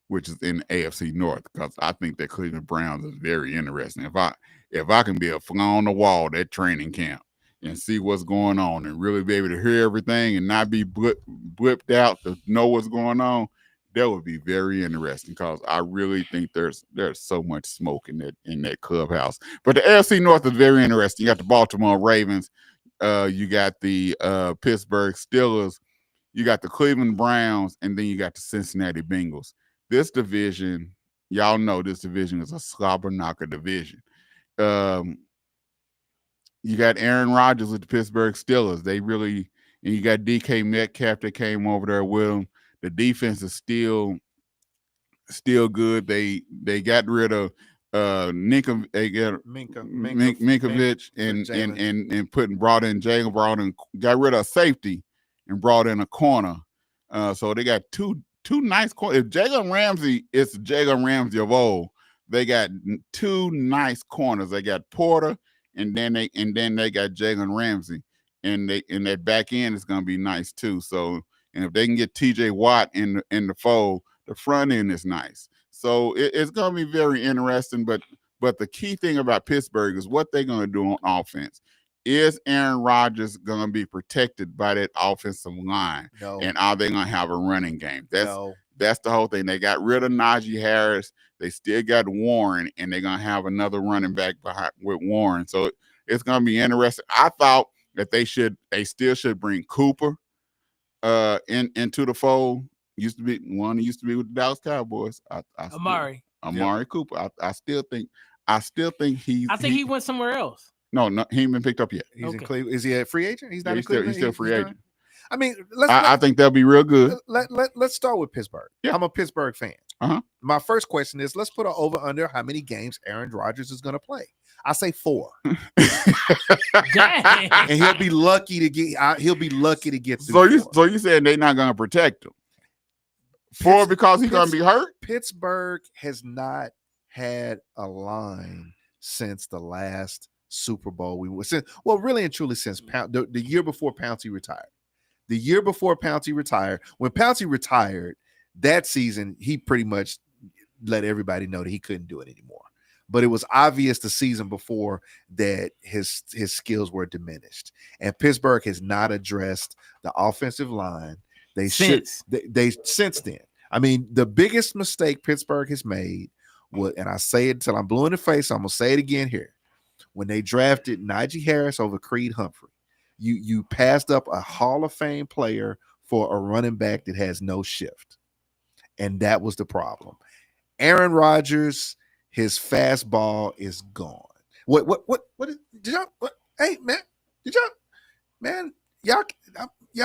which is in the AFC North, because I think that Cleveland Browns is very interesting. If I can be a fly on the wall at training camp and see what's going on and really be able to hear everything and not be blipped out to know what's going on, that would be very interesting because I really think there's so much smoke in that clubhouse. But the AFC North is very interesting. You got the Baltimore Ravens. you got the Pittsburgh Steelers, you got the Cleveland Browns, and then you got the Cincinnati Bengals. This division, y'all know this division is a slobber knocker division. You got Aaron Rodgers with the Pittsburgh Steelers. And you got DK Metcalf that came over there with him. The defense is still good. They got rid of Minkovich and got rid of safety and brought in a corner. So they got two nice corners. If Jalen Ramsey is Jalen Ramsey of old, they got two nice corners. They got Porter and then they got Jalen Ramsey. And that back end is gonna be nice too. So, and if they can get TJ Watt in the fold, the front end is nice. So it's gonna be very interesting. But the key thing about Pittsburgh is what they're gonna do on offense. Is Aaron Rodgers gonna be protected by that offensive line? No. And are they gonna have a running game? That's the whole thing. They got rid of Najee Harris. They still got Warren, and they're gonna have another running back behind with Warren. So it's gonna be interesting. I thought that they still should bring Cooper into the fold. Used to be with the Dallas Cowboys. Amari Cooper. I still think he went somewhere else. No, he ain't been picked up yet. He's in Cleveland. Is he a free agent? He's not in Cleveland. Cleveland. He's still free agent. I mean, I think they'll be real good. Let's start with Pittsburgh. Yeah. I'm a Pittsburgh fan. Uh-huh. My first question is, let's put an over under how many games Aaron Rodgers is going to play. I say 4. And he'll be lucky to get through. So you saying they're not going to protect him? 4 because he's going to be hurt? Pittsburgh has not had a line since the last Super Bowl really and truly since the year before Pouncey retired. The year before Pouncey retired, when Pouncey retired that season, he pretty much let everybody know that he couldn't do it anymore. But it was obvious the season before that his skills were diminished. And Pittsburgh has not addressed the offensive line. Since then. I mean, the biggest mistake Pittsburgh has made was, and I say it until I'm blue in the face, I'm gonna say it again here. When they drafted Najee Harris over Creed Humphrey, you passed up a Hall of Fame player for a running back that has no shift. And that was the problem. Aaron Rodgers, his fastball is gone. Y'all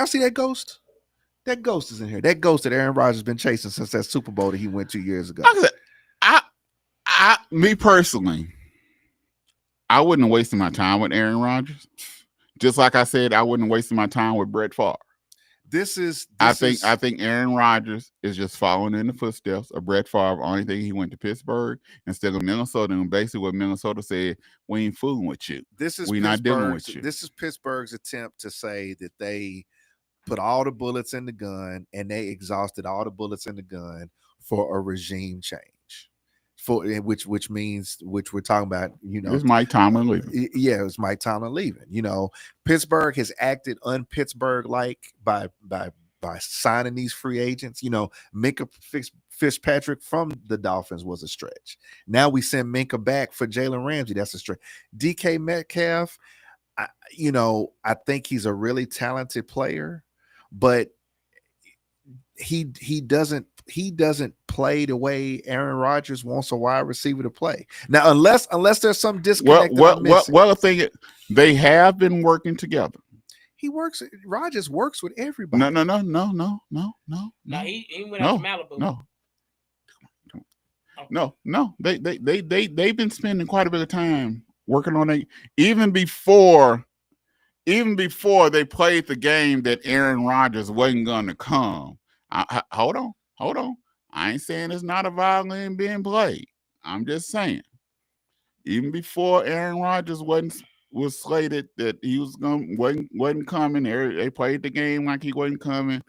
see that ghost? That ghost is in here. That ghost that Aaron Rodgers has been chasing since that Super Bowl that he went 2 years ago. Me personally, I wouldn't have wasted my time with Aaron Rodgers. Just like I said, I wouldn't have wasted my time with Brett Favre. I think Aaron Rodgers is just following in the footsteps of Brett Favre. Only thing he went to Pittsburgh instead of Minnesota, and basically what Minnesota said, we ain't fooling with you. We're not dealing with you. This is Pittsburgh's attempt to say that they put all the bullets in the gun and they exhausted all the bullets in the gun for a regime change. Which we're talking about, it's Mike Tomlin leaving. Yeah, it was Mike Tomlin leaving. Pittsburgh has acted un-Pittsburgh like by signing these free agents. Minka Fitzpatrick from the Dolphins was a stretch. Now we send Minka back for Jalen Ramsey. That's a stretch. DK Metcalf, I think he's a really talented player, but he doesn't play the way Aaron Rodgers wants a wide receiver to play. Now, unless there's some disconnect. The thing, they have been working together. Rodgers works with everybody. No. He went out to Malibu. No. They've been spending quite a bit of time working on it. Even before they played the game that Aaron Rodgers wasn't going to come. Hold on. I ain't saying it's not a violin being played. I'm just saying, even before Aaron Rodgers was slated that he wasn't coming, they played the game like he wasn't coming.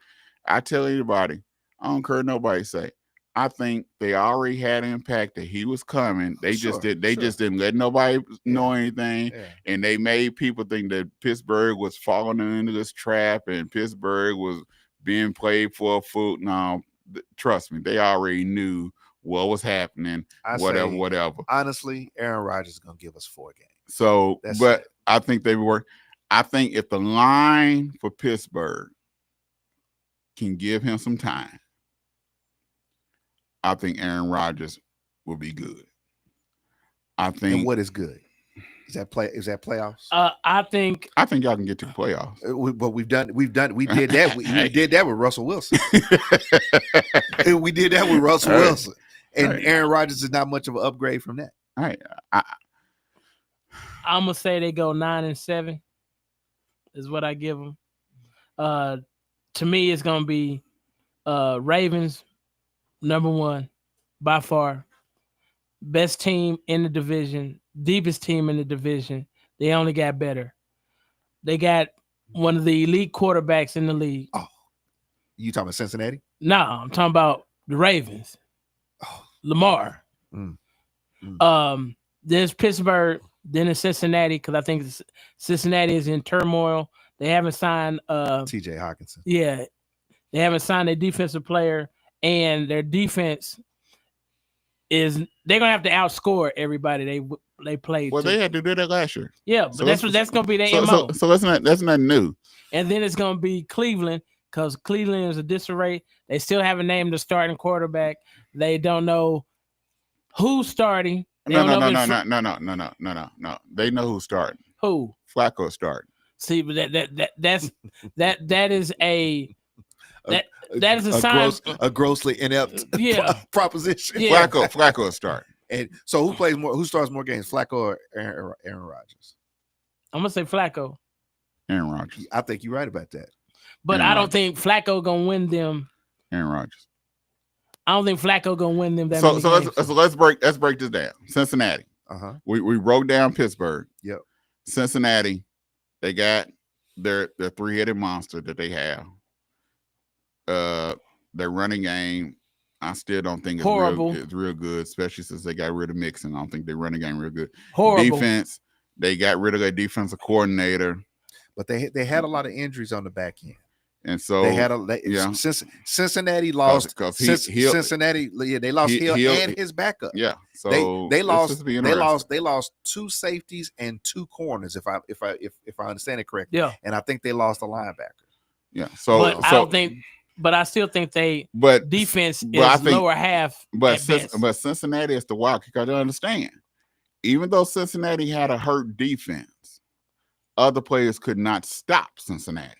I tell anybody, I don't care what nobody say. I think they already had an impact that he was coming. They just didn't let nobody know anything, and they made people think that Pittsburgh was falling into this trap and Pittsburgh was being played for a foot. No, trust me, they already knew what was happening. Whatever. Honestly, Aaron Rodgers is gonna give us 4 games. So, I think they were. I think if the line for Pittsburgh can give him some time, I think Aaron Rodgers will be good. I think. And what is good? Is that playoffs? I think y'all can get to the playoffs. But we did that. We did that with Russell Wilson. We did that with Russell Wilson. And Aaron Rodgers is not much of an upgrade from that. All right. I'm gonna say they go 9-7 is what I give them. To me, it's gonna be Ravens number 1 by far, best team in the division, deepest team in the division. They only got better. They got one of the elite quarterbacks in the league. Oh, you talking about Cincinnati? No, I'm talking about the Ravens. Oh. Lamar. There's Pittsburgh, then it's Cincinnati, because I think Cincinnati is in turmoil. They haven't signed TJ Hawkinson. Yeah. They haven't signed a defensive player, and their defense they're gonna have to outscore everybody they played. Well, they had to do that last year. Yeah, but that's gonna be their MO. So that's not new. And then it's gonna be Cleveland, because Cleveland is a disarray. They still haven't named the starting quarterback. They don't know who's starting. No. They know who's starting. Who? Flacco starting. See, but that is a sign. A grossly inept proposition. Yeah. Flacco is starting. And so who starts more games, Flacco or Aaron Rodgers? I'm gonna say Flacco. Aaron Rodgers. I think you're right about that. But I don't think Flacco gonna win them. Aaron Rodgers. I don't think Flacco gonna win them that so many games. let's break this down. Cincinnati. We broke down Pittsburgh. Yep. Cincinnati, they got their 3-headed monster that they have. Their running game, I still don't think it's real good, especially since they got rid of Mixon. I don't think their running game real good. Horrible. Defense, they got rid of their defensive coordinator. But they had a lot of injuries on the back end. And so they had Cincinnati lost Cincinnati. Yeah, they lost Hill and his backup. Yeah, so they lost 2 safeties and 2 corners, if I understand it correctly. Yeah, and I think they lost a linebacker. Yeah, but I still think defense is lower half. But Cincinnati is the wild. You got to understand, even though Cincinnati had a hurt defense, other players could not stop Cincinnati.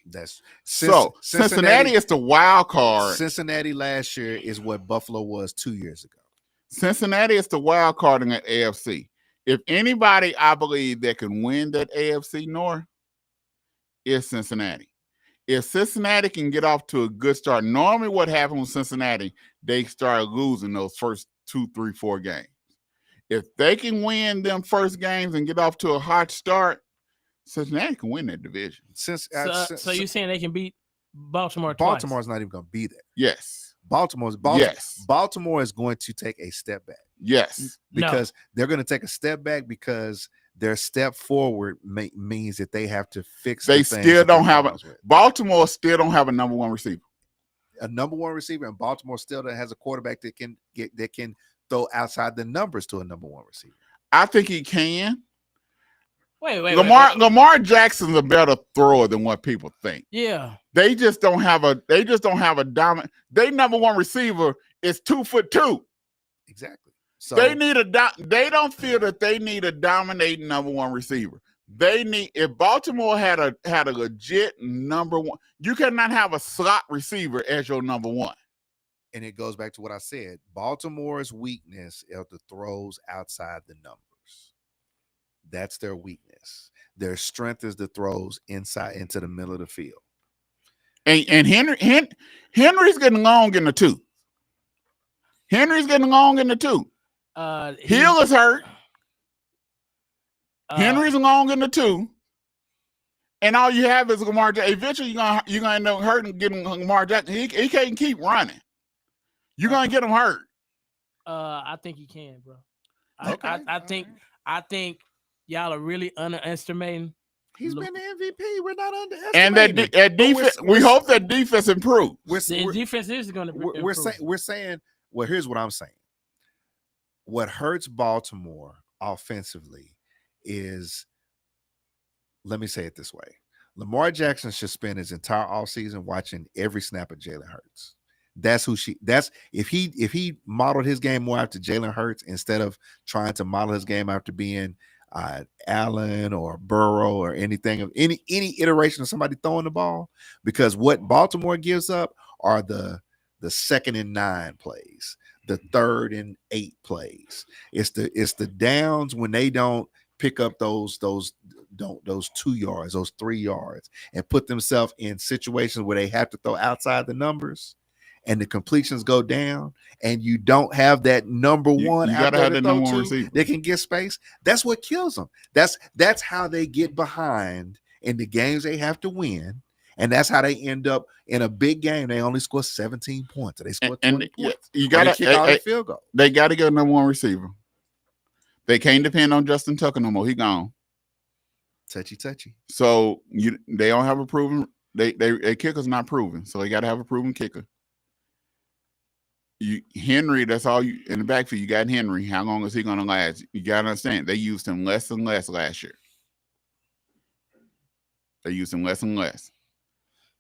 Cincinnati is the wild card. Cincinnati last year is what Buffalo was 2 years ago. Cincinnati is the wild card in the AFC. If anybody, I believe, that can win that AFC North, is Cincinnati. If Cincinnati can get off to a good start, normally what happens with Cincinnati, they start losing those first 2, 3, 4 games. If they can win them first games and get off to a hot start, Cincinnati can win that division. So you're saying they can beat Baltimore twice? Baltimore's not even going to be there. Yes. Baltimore is going to take a step back. Yes. Because they're going to take a step back because their step forward means that they have to fix. They still don't have Baltimore still don't have a number 1 receiver. A number 1 receiver, and Baltimore still has a quarterback that can throw outside the numbers to a number 1 receiver. I think he can. Wait. Lamar Jackson's a better thrower than what people think. Yeah. They just don't have a dominant. Their number 1 receiver is 2'2". Exactly. So they don't feel that they need a dominating number 1 receiver. They need, if Baltimore had a legit number 1, you cannot have a slot receiver as your number 1. And it goes back to what I said. Baltimore's weakness are the throws outside the numbers. That's their weakness. Their strength is the throws inside into the middle of the field. And Henry's getting long in the tooth. Hill is hurt. Henry's long in the tooth. And all you have is Lamar Jackson. Eventually, you're gonna end up hurting getting Lamar Jackson. He can't keep running. You're gonna get him hurt. I think he can, bro. Okay. I think y'all are really underestimating. He's been the MVP. We're not underestimating. And that defense, we hope that defense improves. Defense is going to improve. We're saying. Well, here's what I'm saying. What hurts Baltimore offensively is, let me say it this way. Lamar Jackson should spend his entire offseason watching every snap of Jalen Hurts. That's if he modeled his game more after Jalen Hurts instead of trying to model his game after being Allen or Burrow or anything of any iteration of somebody throwing the ball, because what Baltimore gives up are the 2nd and 9 plays, the 3rd and 8 plays. It's the downs when they don't pick up those 2 yards, those 3 yards, and put themselves in situations where they have to throw outside the numbers, and the completions go down, and you don't have that number one. You gotta have that number one receiver. They can get space. That's what kills them. That's how they get behind in the games they have to win, and that's how they end up in a big game. They only score 17 points. Or they score 20 points. You gotta kick out a field goal. They gotta get a number one receiver. They can't depend on Justin Tucker no more. He gone. Touchy. So they don't have a proven. They kicker's not proven. So they gotta have a proven kicker. Henry, that's all you in the backfield. You got Henry. How long is he going to last? You got to understand, they used him less and less last year. They used him less and less.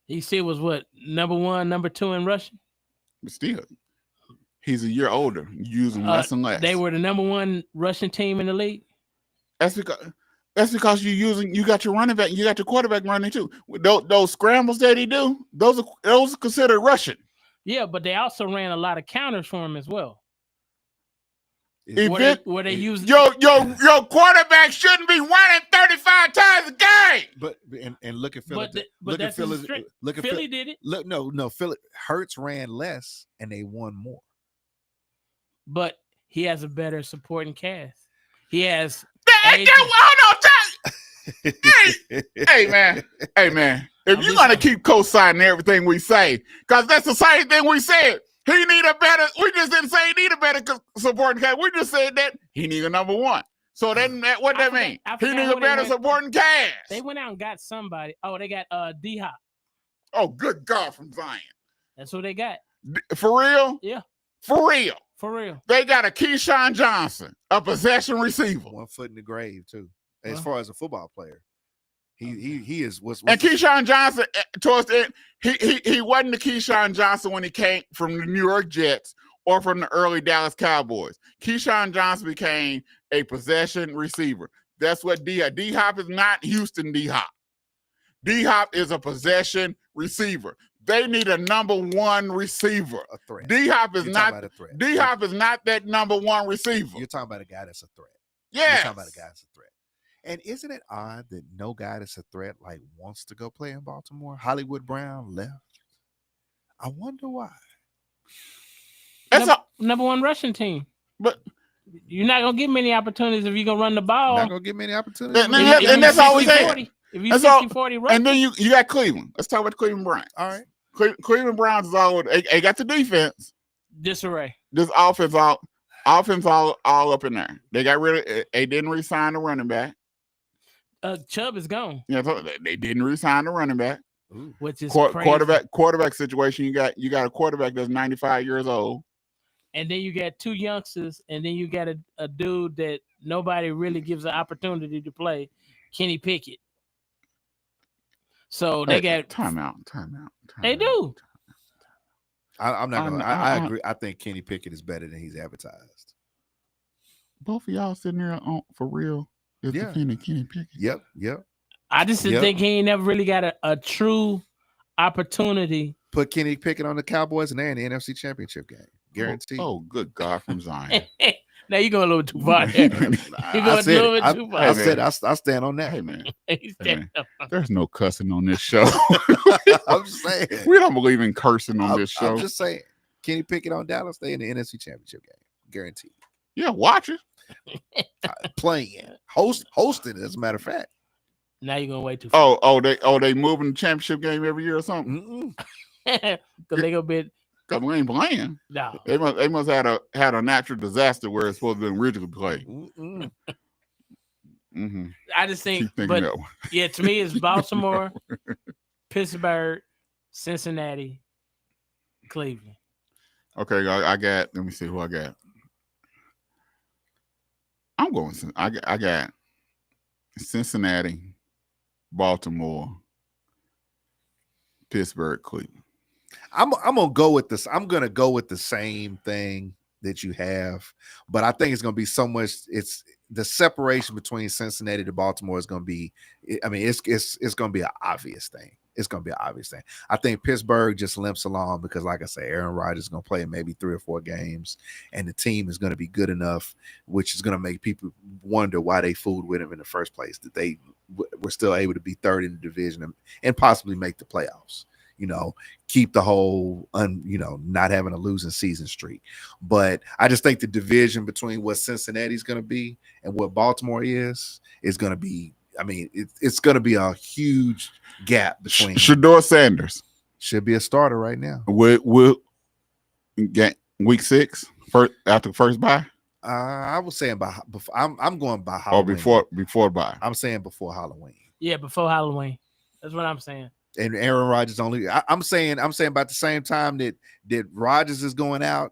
He still was what, number 1, number 2 in rushing? But still, he's a year older. You use him less and less. They were the number 1 rushing team in the league. That's because you got your running back, you got your quarterback running too. Those scrambles that he do, those are considered rushing. Yeah, but they also ran a lot of counters for him as well. Were they using your quarterback shouldn't be running 35 times a game. But look at Philly. But that's Philly. Philly did it. No, Philly. Hurts ran less and they won more. But he has a better supporting cast. He has. Hey man. If you're gonna keep co-signing everything we say, because that's the same thing we said. He need a better. We just didn't say he need a better supporting cast. We just said that he need a number 1. So then what that mean? He need a better supporting cast. They went out and got somebody. Oh, they got D-Hop. Oh, good God, from Zion. That's what they got. For real? Yeah. For real. For real. They got a Keyshawn Johnson, a possession receiver. 1 foot in the grave too. As far as a football player. He is what's and Keyshawn Johnson towards the end, he wasn't the Keyshawn Johnson when he came from the New York Jets or from the early Dallas Cowboys. Keyshawn Johnson became a possession receiver. That's what D-Hop is not Houston D-Hop. D-Hop is a possession receiver. They need a number 1 receiver. A threat. D-Hop is not a threat. D-Hop is not that number 1 receiver. You're talking about a guy that's a threat. Yeah. You're talking about a guy that's a threat. And isn't it odd that no guy that's a threat wants to go play in Baltimore? Hollywood Brown left. I wonder why. That's number 1 rushing team. But you're not gonna get many opportunities if you're gonna run the ball. Not gonna get many opportunities. And that's all we say. If you 60-40 rush. And then you got Cleveland. Let's talk about the Cleveland Browns. All right. Cleveland Browns is all they got the defense. Disarray. This offense all up in there. They got rid of. They didn't re-sign the running back. Chubb is gone. Yeah, they didn't re-sign the running back. Which is crazy. Quarterback situation. You got a quarterback that's 95 years old. And then you got 2 youngsters, and then you got a dude that nobody really gives an opportunity to play, Kenny Pickett. So they got timeout. They do. I'm not gonna. I agree. I think Kenny Pickett is better than he's advertised. Both of y'all sitting there for real. Defending Kenny Pickett. Yep. I just think he ain't never really got a true opportunity. Put Kenny Pickett on the Cowboys and they're in the NFC Championship game. Guaranteed. Oh, good God, from Zion. Now you're going a little too far. You're going a little bit too far. I said I stand on that. Hey, man. There's no cussing on this show. I'm saying. We don't believe in cursing on this show. I'm just saying. Kenny Pickett on Dallas, they in the NFC Championship game. Guaranteed. Yeah, watch it. Playing. Hosting, as a matter of fact. Now you're going to wait too far. They moving the championship game every year or something? Because they going to be. Because we ain't playing. No. They must have had a natural disaster where it's supposed to be originally played. Mm-hmm. I just think, but to me, it's Baltimore, Pittsburgh, Cincinnati, Cleveland. Okay, let me see who I got. I'm going, I got Cincinnati, Baltimore, Pittsburgh, Cleveland. I'm gonna go with this. I'm gonna go with the same thing that you have, but I think it's gonna be so much. It's the separation between Cincinnati to Baltimore is gonna be. I mean, it's gonna be an obvious thing. It's gonna be an obvious thing. I think Pittsburgh just limps along because, like I say, Aaron Rodgers is gonna play in maybe 3 or 4 games, and the team is gonna be good enough, which is gonna make people wonder why they fooled with him in the first place. That they were still able to be third in the division and possibly make the playoffs. Keep the whole, not having a losing season streak. But I just think the division between what Cincinnati is going to be and what Baltimore is going to be, it's going to be a huge gap between. Shador Sanders should be a starter right now. Will get week 6 after the first bye? I was saying I'm going by Halloween. Or before bye. I'm saying before Halloween. Yeah, before Halloween. That's what I'm saying. And Aaron Rodgers only. I'm saying about the same time that Rodgers is going out,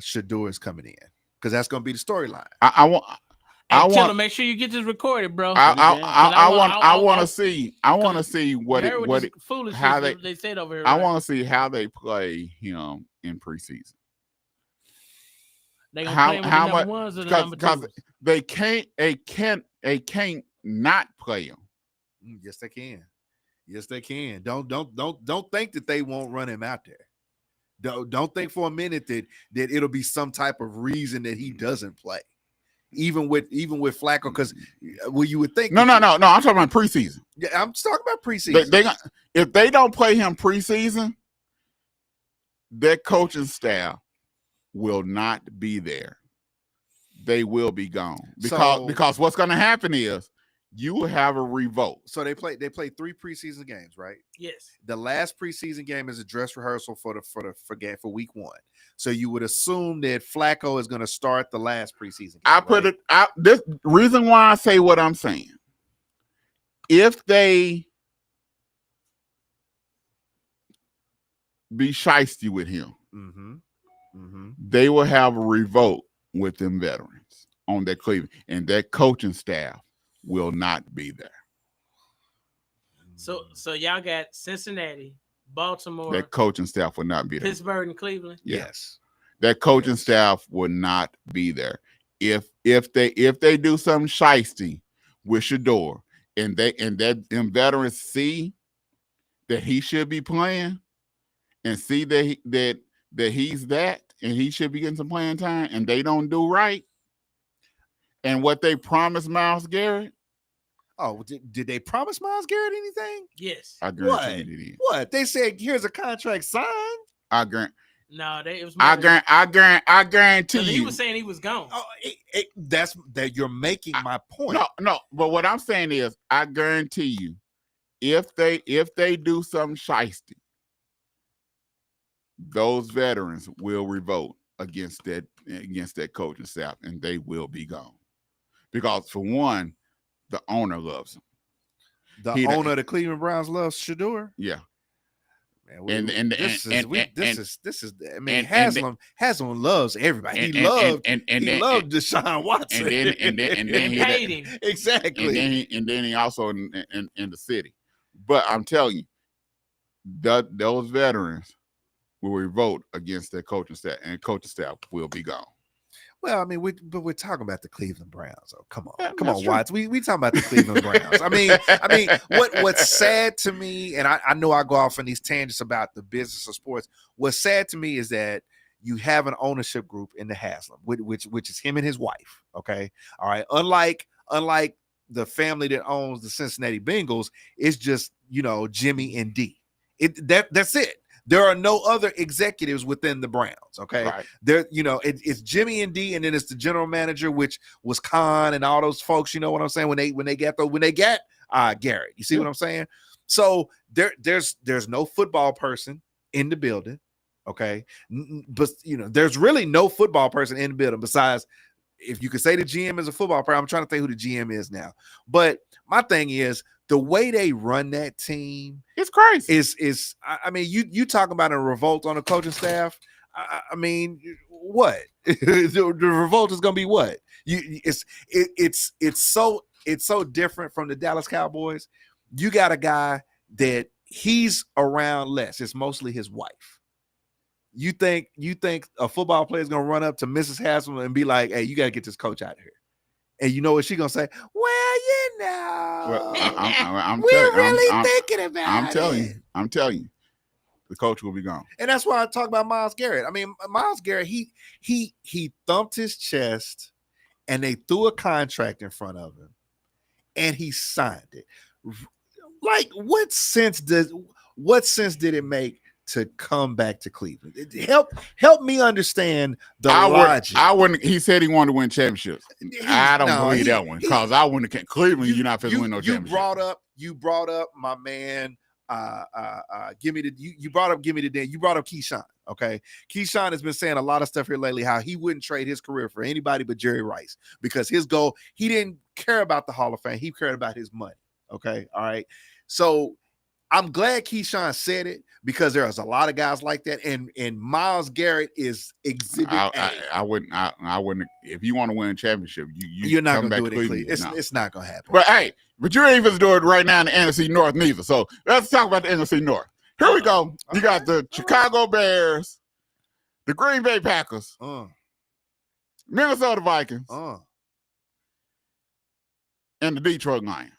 Shador is coming in because that's going to be the storyline. I want. Taylor, make sure you get this recorded, bro. I want to see. I want to see how they said over here. I want to see how they play him in preseason. They gonna play him with the number ones or the number twos? They can't not play him. Yes, they can. Yes, they can. Don't think that they won't run him out there. Don't think for a minute that it'll be some type of reason that he doesn't play. Even with Flacco, because you would think. No. I'm talking about preseason. Yeah, I'm talking about preseason. If they don't play him preseason, their coaching staff will not be there. They will be gone because what's going to happen is you will have a revolt. So they play 3 preseason games, right? Yes. The last preseason game is a dress rehearsal for week 1. So you would assume that Flacco is going to start the last preseason game. This reason why I say what I'm saying. If they be shiesty with him, they will have a revolt with them veterans on their Cleveland, and their coaching staff will not be there. So y'all got Cincinnati, Baltimore. Their coaching staff will not be there. Pittsburgh and Cleveland. Yes. Their coaching staff will not be there. If they do something shiesty with Shador and them veterans see that he should be playing and see that he's that and he should be getting some playing time and they don't do right, and what they promised Myles Garrett. Oh, did they promise Myles Garrett anything? Yes. I guarantee you they did. What? They said here's a contract signed. I guarantee. No, it was. I guarantee you. He was saying he was gone. Oh, that's that. You're making my point. No. But what I'm saying is, I guarantee you, if they do something shiesty, those veterans will revolt against that coaching staff, and they will be gone. Because for one, the owner loves him. The owner of the Cleveland Browns loves Shador. Yeah. Man, Haslam loves everybody. He loved Deshaun Watson. And then he paid him. Exactly. And then he also in the city. But I'm telling you, those veterans will revolt against their coaching staff, and coaching staff will be gone. Well, I mean, we're talking about the Cleveland Browns. Oh, come on, Watts. We talking about the Cleveland Browns. I mean, what's sad to me, and I know I go off on these tangents about the business of sports. What's sad to me is that you have an ownership group in the Haslam, which is him and his wife. Okay, all right. Unlike the family that owns the Cincinnati Bengals, it's just Jimmy and D. That's it. There are no other executives within the Browns. Okay. Right. There, it's Jimmy and D, and then it's the general manager, which was Khan and all those folks. You know what I'm saying? When they got Garrett, you see what I'm saying? So there's no football person in the building. Okay. But there's really no football person in the building besides, if you could say the GM is a football player. I'm trying to think who the GM is now. But my thing is, the way they run that team, it's crazy. I mean, you talking about a revolt on the coaching staff? I mean, what? the revolt is going to be what? It's so different from the Dallas Cowboys. You got a guy that he's around less. It's mostly his wife. You think a football player is gonna run up to Mrs. Haslam and be like, "Hey, you gotta get this coach out of here," and you know what she gonna say? Well, you know, Well, we're really thinking about I'm telling you, the coach will be gone. And that's why I talk about Myles Garrett. I mean, Myles Garrett, he thumped his chest, and they threw a contract in front of him, and he signed it. Like, what sense did it make to come back to Cleveland? Help me understand the logic. I wouldn't. He said he wanted to win championships. I don't believe that one because I wouldn't have Cleveland. You're not going to win no championship. You brought up my man. Give me the day. You brought up Keyshawn. Okay, Keyshawn has been saying a lot of stuff here lately. How he wouldn't trade his career for anybody but Jerry Rice because his goal. He didn't care about the Hall of Fame. He cared about his money. Okay, all right. So I'm glad Keyshawn said it because there's a lot of guys like that, and Myles Garrett is exhibit A. I wouldn't. If you want to win a championship, you're not going to do it in Cleveland. It's not going to happen. But hey, you ain't even doing it right now in the NFC North neither. So let's talk about the NFC North. Here we go. You got the Chicago Bears, the Green Bay Packers, Minnesota Vikings, and the Detroit Lions.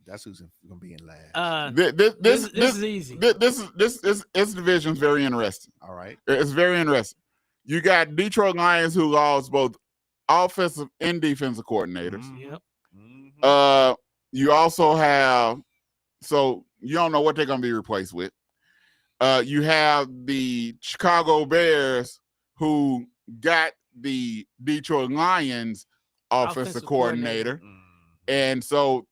That's who's going to be in last. This is easy. This division is very interesting. All right. It's very interesting. You got Detroit Lions who lost both offensive and defensive coordinators. Yep. Mm-hmm. You also have, so you don't know what they're going to be replaced with. You have the Chicago Bears who got the Detroit Lions offensive coordinator. Mm-hmm. And so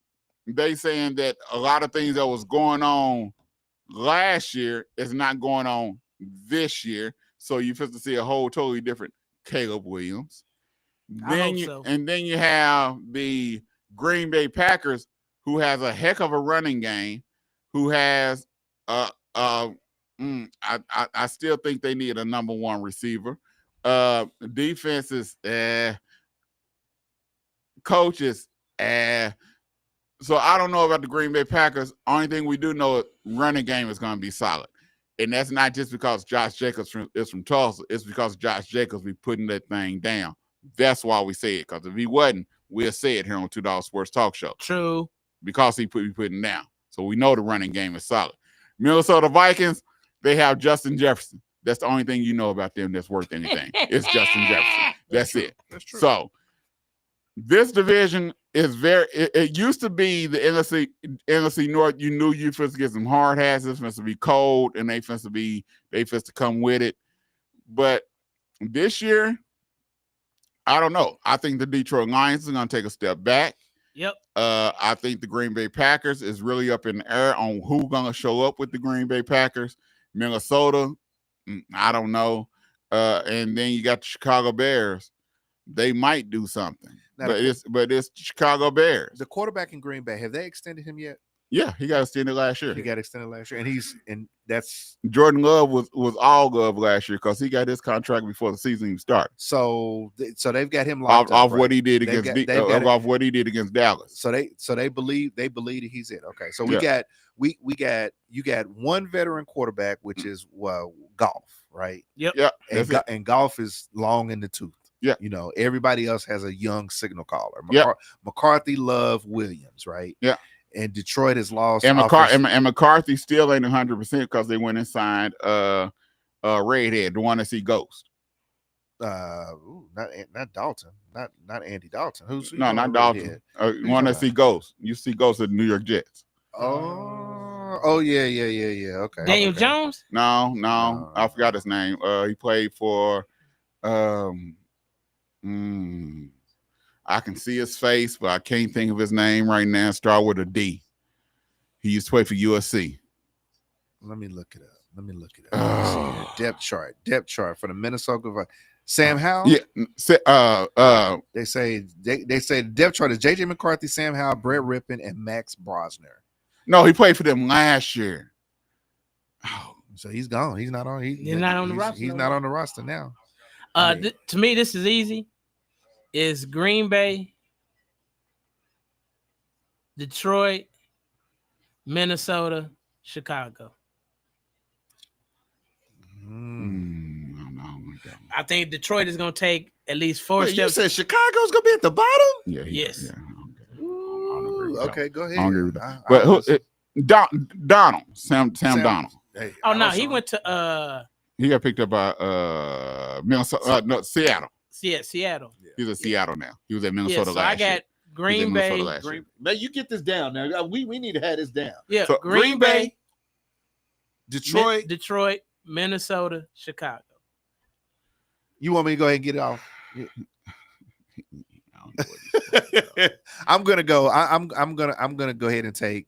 they saying that a lot of things that was going on last year is not going on this year. So you have to see a whole totally different Caleb Williams. And then you have the Green Bay Packers, who has a heck of a running game, who has I still think they need a number one receiver. Defenses, coaches, so I don't know about the Green Bay Packers. Only thing we do know is running game is going to be solid. And that's not just because Josh Jacobs is from Tulsa. It's because Josh Jacobs be putting that thing down. That's why we say it. Because if he wasn't, we'll say it here on $2 Sports Talk Show. True. Because he be putting down. So we know the running game is solid. Minnesota Vikings, they have Justin Jefferson. That's the only thing you know about them that's worth anything. It's Justin Jefferson. That's it. That's true. So this division is it used to be the NFC North. You knew you supposed to get some hard hats. It's supposed to be cold, and they supposed to come with it. But this year, I don't know. I think the Detroit Lions are going to take a step back. Yep. I think the Green Bay Packers is really up in the air on who's going to show up with the Green Bay Packers. Minnesota, I don't know. And then you got the Chicago Bears. They might do something. Now, but it's Chicago Bears. The quarterback in Green Bay, have they extended him yet? Yeah, he got extended last year. And that's Jordan Love was all Love last year because he got his contract before the season even started. So they've got him locked off up, what he did against what he did against Dallas. So they believe that he's it. Okay, so you got one veteran quarterback, which is Golf, right? Yep. Yeah. And Golf is long in the tooth. Yeah. You know, everybody else has a young signal caller. McCarthy, Love, Williams, right? Yeah. And Detroit has lost. And McCarthy still ain't 100% because they went and signed Redhead, the one that see Ghost. Not Dalton, not Andy Dalton. Who's not Dalton? One that see Ghost. You see Ghost at the New York Jets. Oh yeah. Okay. Daniel Jones? No, I forgot his name. He played for I can see his face, but I can't think of his name right now. Start with a D. He used to play for USC. Let me look it up. Depth chart for the Minnesota Vikings. Sam Howell. Yeah. They say the depth chart is JJ McCarthy, Sam Howell, Brett Rippon, and Max Brosner. No, he played for them last year. Oh, so he's gone. He's not on. He's not on the roster. He's not on the roster now. To me, this is easy. It's Green Bay, Detroit, Minnesota, Chicago. I don't know. I think Detroit is going to take at least 4 Wait, you steps. said Chicago's gonna be at the bottom? Yeah. Yes. Yeah, I don't agree with that. Okay, go ahead. I don't agree with that. I But was- Donald, Sam Donald. hey, Oh, I no, was he on- went to He got picked up by Minnesota, no, Seattle. Seattle. He's in Seattle now. He was at Yeah, Minnesota so I last year. got He was at Green Minnesota Bay. last year. Man, you get this down now. We need to have this down. Yeah, So, Green Bay, Detroit. Minnesota, Chicago. You want me to go ahead and get it off? I don't know what he's- I'm gonna go. I'm gonna go ahead and take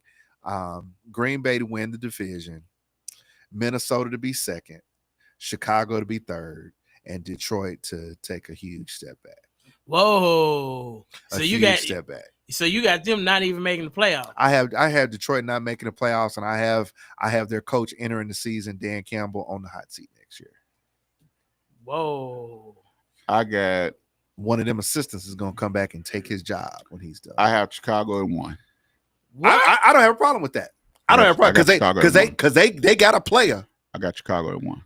Green Bay to win the division, Minnesota to be second, Chicago to be third, and Detroit to take a huge step back. Whoa! So you got step back. so you got them not even making the playoffs. I have Detroit not making the playoffs, and I have their coach entering the season, Dan Campbell, on the hot seat next year. Whoa! I got. One of them assistants is gonna come back and take his job when he's done. I have Chicago in 1. I don't have a problem with that. I don't have a problem because they got a player. I got Chicago in 1.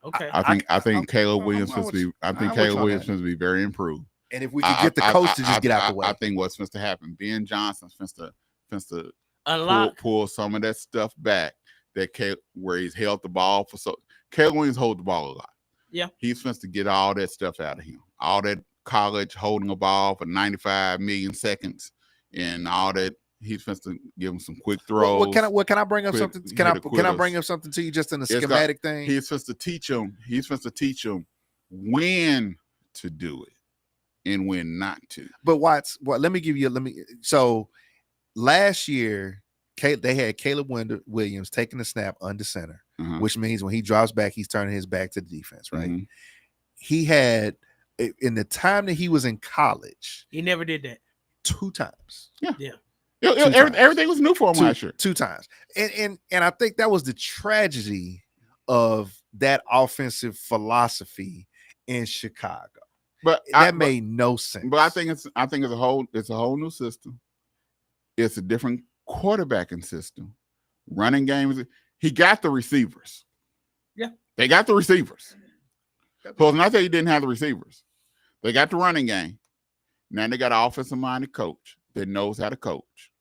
Okay. I think Caleb Williams I'm supposed to be. I think I'm Caleb with you Williams on supposed to be very improved. And if we could get the coach to just get out the way, I think what's supposed to happen. Ben Johnson's supposed to Unlock. pull some of that stuff back where he's held the ball for so. Caleb Williams hold the ball a lot. Yeah. He's supposed to get all that stuff out of him. All that college holding a ball for 95 million seconds and all that. He's supposed to give him some quick throws. What can I bring up something? Can I bring up something to you just in a schematic thing? He's supposed to teach him. He's supposed to teach him when to do it and when not to. But let me give you. So last year, they had Caleb Williams taking the snap under center, which means when he drops back, he's turning his back to the defense. Right? Mhm. He had in the time that he was in college, He never did that. 2 times. Everything was new for him last year. 2 times. And I think that was the tragedy of that offensive philosophy in Chicago. But that made no sense. But I think it's a whole new system. It's a different quarterbacking system. Running games. He got the receivers. Yeah. They got the receivers. So it's not that he didn't have the receivers. They got the running game. Now they got an offensive-minded coach that knows how to coach.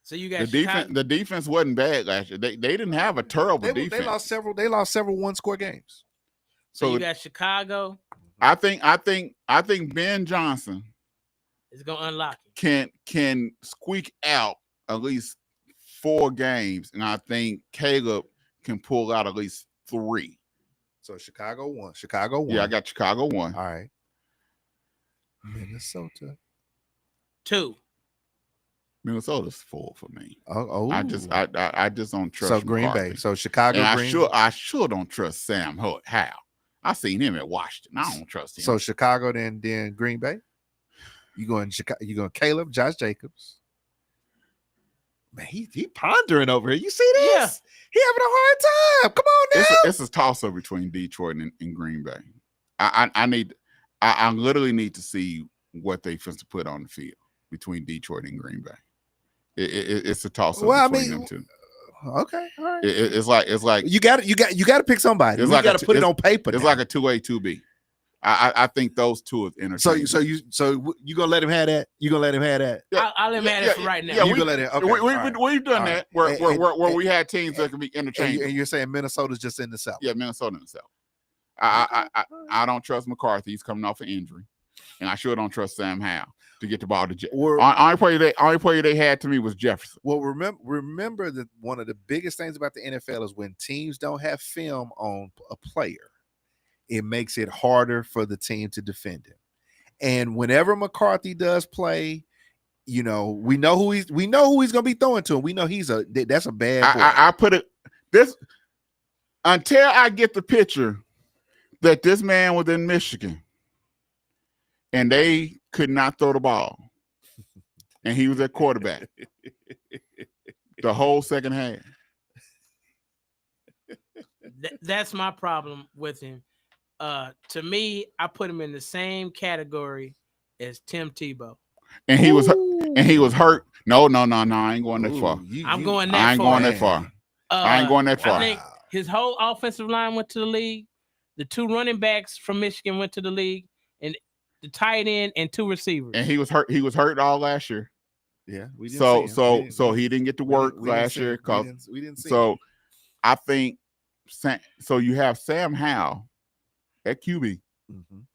So you got the defense wasn't bad last year. They didn't have a terrible defense. They lost several one-score games. So you got Chicago. I think Ben Johnson is gonna unlock it. Can squeak out at least 4 games, and I think Caleb can pull out at least 3. So Chicago 1. Chicago 1. Yeah, I got Chicago 1. All right. Minnesota 2. Minnesota's 4 for me. Oh, I just don't trust. So Green McCarthy. Bay. So Chicago. And Green. I sure don't trust Sam Howell. I seen him at Washington. I don't trust him. So Chicago, then Green Bay. You going Chicago? You going Caleb, Josh Jacobs? Man, he pondering over here. You see this? Yeah. He having a hard time. Come on now. It's a toss up between Detroit and Green Bay. I literally need to see what they supposed to put on the field between Detroit and Green Bay. It's a toss up between them two. Okay, all right. It's like you got to pick somebody. You got to put it on paper. It's like a 2A, 2B. I think those two is interchangeable. So you gonna let him have that? You gonna let him have that? Yeah. I'll let him have it for right now. Yeah, you gonna let it? Okay, we've done that where we had teams that can be interchangeable. And you're saying Minnesota's just in the South? Yeah, Minnesota in the South. I don't trust McCarthy. He's coming off an injury, and I sure don't trust Sam Howell to get the ball to Jeff. Only player they had to me was Jefferson. Well, remember that one of the biggest things about the NFL is when teams don't have film on a player, it makes it harder for the team to defend him. And whenever McCarthy does play, we know who he's going to be throwing to him. We know that's a bad boy. I put it this until I get the picture that this man was in Michigan and they could not throw the ball, and he was at quarterback the whole second half. That's my problem with him. To me, I put him in the same category as Tim Tebow. And he was and he was hurt. No, I ain't going that far. I'm going that I ain't far. going that far. I ain't going that far. I think his whole offensive line went to the league. The 2 running backs from Michigan went to the league, and the tight end and 2 receivers. And he was hurt. He was hurt all last year. Yeah, we didn't So see him. so he didn't get to work last year because we didn't see so him. I think so. You have Sam Howell at QB, Mm-hmm. and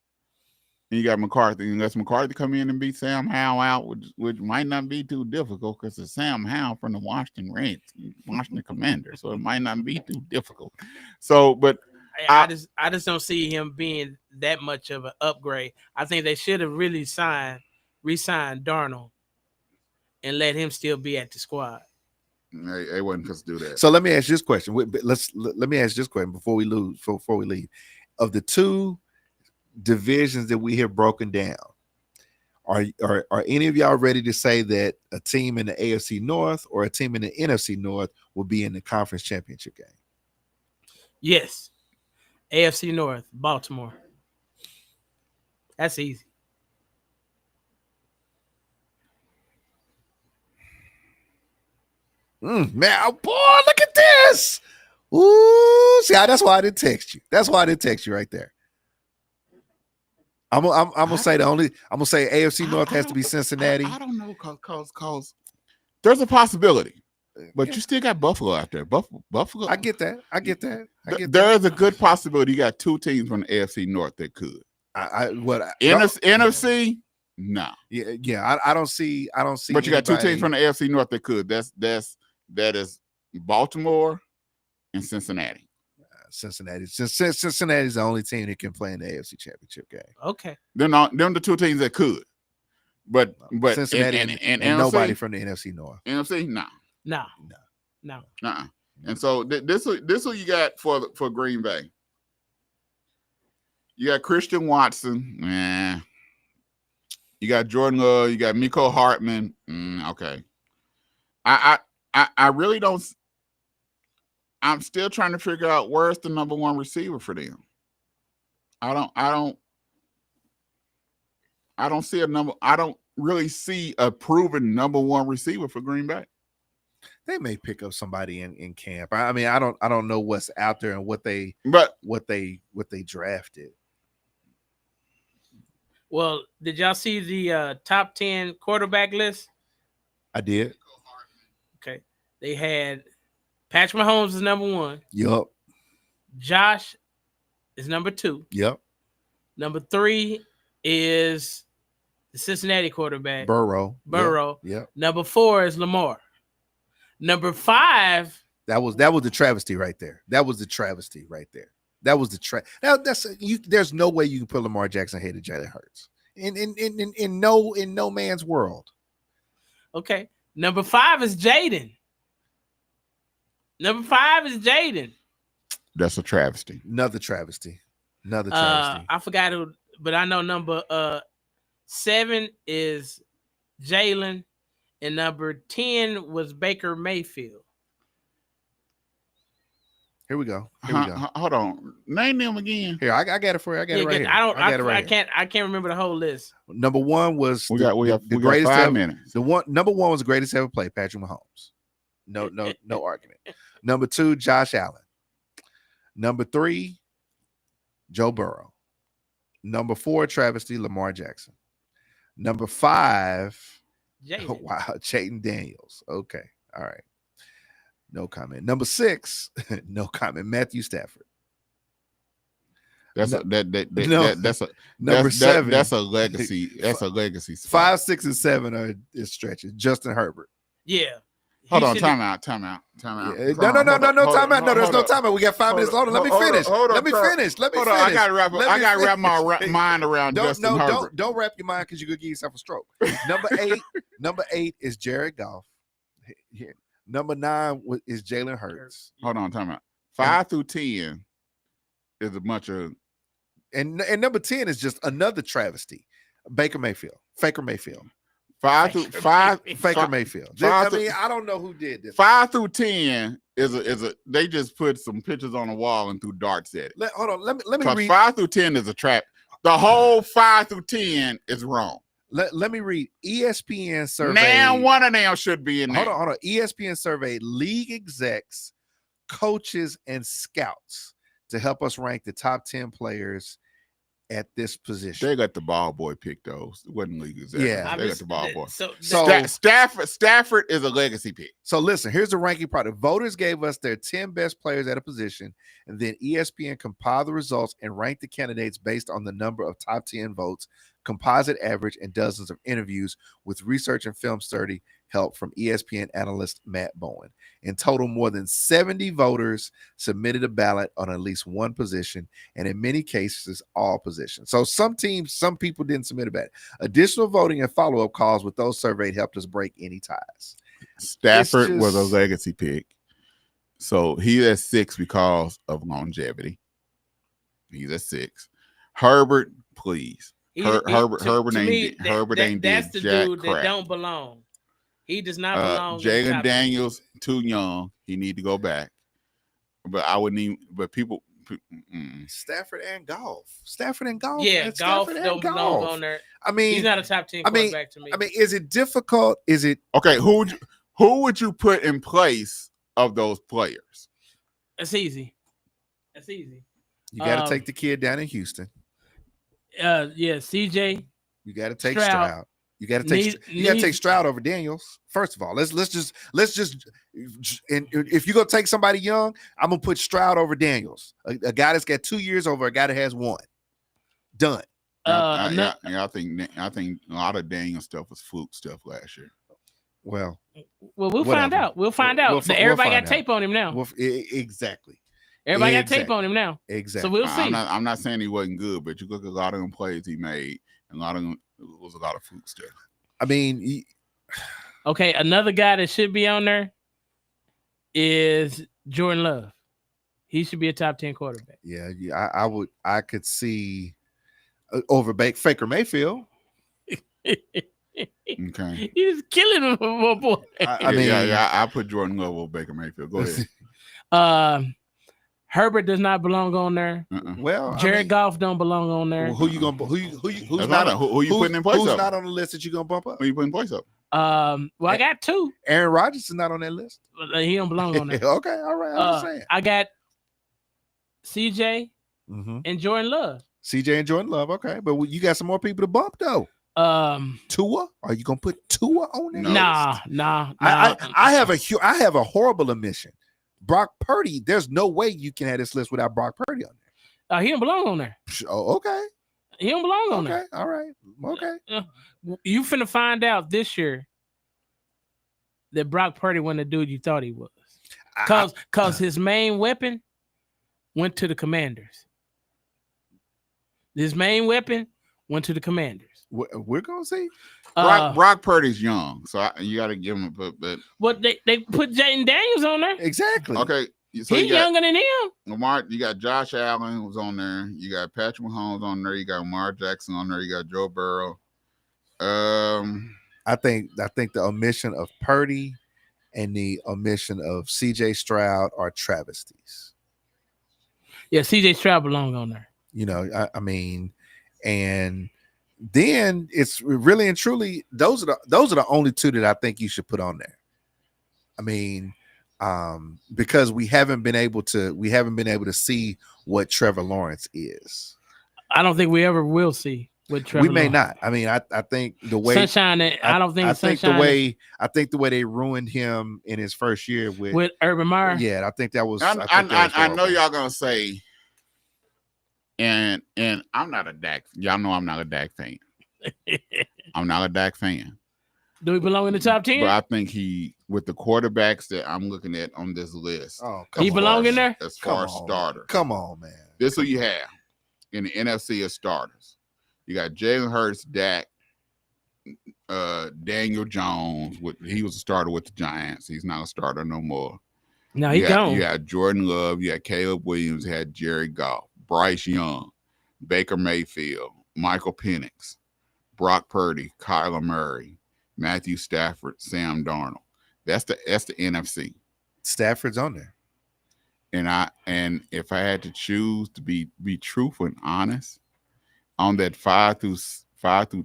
you got McCarthy. Unless McCarthy come in and beat Sam Howell out, which might not be too difficult because it's Sam Howell from the Washington Commanders, so it might not be too difficult. So, but I just don't see him being that much of an upgrade. I think they should have really re-signed Darnold and let him still be at the squad. they wasn't supposed to do that. So let me ask you this question. Let me ask you this question before we leave. Of the 2 divisions that we have broken down, are any of y'all ready to say that a team in the AFC North or a team in the NFC North will be in the conference championship game? Yes. AFC North, Baltimore. That's easy. Man, boy, look at this. Ooh, see, that's why I didn't text you. That's why I didn't text you right there. I'm gonna say AFC North has to be Cincinnati. I don't know cause there's a possibility, but you still got Buffalo out there. Buffalo. I get that. There is a good possibility you got 2 teams from the AFC North that could. NFC, no. Yeah. I don't see. But you got 2 teams from the AFC North that could. That is Baltimore and Cincinnati. Cincinnati. Cincinnati is the only team that can play in the AFC Championship game. Okay. Them the 2 teams that could. But Cincinnati and NFC, nobody from the NFC North. NFC, No. And so this what you got for Green Bay. You got Christian Watson. You got Jordan Love. You got Miko Hartman. Okay. I really don't. I'm still trying to figure out where's the number 1 receiver for them. I don't see a number. I don't really see a proven number 1 receiver for Green Bay. They may pick up somebody in camp. I mean, I don't know what's out there and what they drafted. Well, did y'all see the top 10 quarterback list? I did. Okay. They had Patrick Mahomes is number 1. Yup. Josh is number 2. Yep. Number 3 is the Cincinnati quarterback. Burrow. Yep. Number 4 is Lamar. Number 5. That was the travesty right there. That was the there's no way you can put Lamar Jackson ahead of Jalen Hurts. In no man's world. Okay. Number 5 is Jaden. That's a travesty. Another travesty. I forgot who, but I know number 7 is Jalen, and number 10 was Baker Mayfield. Here we go. Hold on. Name them again. Here, I got it for you. I got it right here. I can't remember the whole list. Number 1 was we got the greatest 5 ever, minutes. Number 1 was the greatest ever play, Patrick Mahomes. No argument. Number 2, Josh Allen. Number 3, Joe Burrow. Number 4, travesty, Lamar Jackson. Number 5, Chayton Daniels. Okay, all right. No comment. Number 6, no comment. Matthew Stafford. That's number 7. That's a legacy. That's a legacy. 5, 6, and 7 is stretches. Justin Herbert. Yeah. Hold on. Time out. Yeah. No, time out. No, there's no time out. We got 5 minutes. Hold on. Let me finish. Let me finish. Hold on. I gotta wrap my mind around Justin Herbert. Don't wrap your mind because you're gonna give yourself a stroke. Number 8 is Jared Goff. Here. Number 9 is Jalen Hurts. Hold on, time out. 5 through 10 is a bunch of, and number 10 is just another travesty. Faker Mayfield. 5 through 5. Faker Mayfield. I don't know who did this. 5 through 10 is a. They just put some pictures on the wall and threw darts at it. Hold on. Let me read. 5 through 10 is a trap. The whole 5 through 10 is wrong. Let me read ESPN survey. Now one of them should be in there. Hold on. ESPN surveyed league execs, coaches, and scouts to help us rank the top 10 players at this position. They got the ball boy pick those. It wasn't league execs. Yeah. They got the ball boy. So Stafford is a legacy pick. So listen, here's the ranking part. The voters gave us their 10 best players at a position, and then ESPN compiled the results and ranked the candidates based on the number of top 10 votes, composite average, and dozens of interviews with research and film study help from ESPN analyst Matt Bowen. In total, more than 70 voters submitted a ballot on at least one position, and in many cases, all positions. So some people didn't submit a ballot. Additional voting and follow-up calls with those surveyed helped us break any ties. Stafford was a legacy pick. So he's at 6 because of longevity. He's at 6. Herbert, please. Herbert ain't did that's the jack dude crap. that don't belong. He does not belong. Jalen Daniels, too young. He need to go back. But I wouldn't even. But people. Stafford and Golf. Yeah, Golf don't belong on there. I mean, he's not a top 10 quarterback to me. I mean, is it difficult? Is it okay? Who would you put in place of those players? It's easy. You got to take the kid down in Houston. CJ. You got to take Stroud. You got to take Stroud over Daniels. First of all, let's just and if you're gonna take somebody young, I'm gonna put Stroud over Daniels, a guy that's got 2 years over a guy that has 1. Done. I think a lot of Daniel stuff was fluke stuff last year. Well, we'll find out. We'll find out. Everybody got tape on him now. Exactly. Everybody got tape on him now. Exactly. So we'll see. I'm not saying he wasn't good, but you look at a lot of them plays he made, and a lot of them was a lot of fluke stuff. I mean, okay, another guy that should be on there is Jordan Love. He should be a top 10 quarterback. Yeah, I could see over Baker Mayfield. Okay. He's killing him, my boy. I put Jordan Love over Baker Mayfield. Go ahead. Herbert does not belong on there. Well, Jared Goff don't belong on there. Well, who you gonna who's putting in place? Who's up? not on the list that you gonna bump up? Who you putting in place up? I got 2. Aaron Rodgers is not on that list. He don't belong on there. Okay, all right. I'm just saying. I got CJ and Jordan Love. CJ and Jordan Love. Okay, but you got some more people to bump though. Tua? Are you gonna put Tua on there? Nah. I have a horrible admission. Brock Purdy. There's no way you can have this list without Brock Purdy on there. He don't belong on there. Oh, okay. He don't belong on there. All right. Okay. You finna find out this year that Brock Purdy wasn't the dude you thought he was. Cause his main weapon went to the Commanders. His main weapon went to the Commanders. We're gonna see. Brock Purdy's young, so you got to give him a bit. But they put Jaden Daniels on there. Exactly. Okay, so he's younger than him. Lamar, you got Josh Allen was on there. You got Patrick Mahomes on there. You got Lamar Jackson on there. You got Joe Burrow. I think the omission of Purdy and the omission of CJ Stroud are travesties. Yeah, CJ Stroud belongs on there. You know, I mean, and then it's really and truly those are the only 2 that I think you should put on there. I mean, because we haven't been able to see what Trevor Lawrence is. I don't think we ever will see what Trevor. We may not. I mean, I think the way Sunshine. I don't think. I think the way they ruined him in his first year with Urban Meyer. Yeah, I think that was. I know y'all gonna say. And I'm not a Dak. Y'all know I'm not a Dak fan. I'm not a Dak fan. Do he belong in the top 10? But I think with the quarterbacks that I'm looking at on this list, he belong in there? As far as starters. Come on, man. This is who you have in the NFC as starters. You got Jalen Hurts, Dak, Daniel Jones. He was a starter with the Giants. He's not a starter no more. No, he gone. You got Jordan Love. You got Caleb Williams. You had Jared Goff. Bryce Young, Baker Mayfield, Michael Penix, Brock Purdy, Kyler Murray, Matthew Stafford, Sam Darnold. That's the NFC. Stafford's on there. And if I had to choose to be truthful and honest, on that 5 through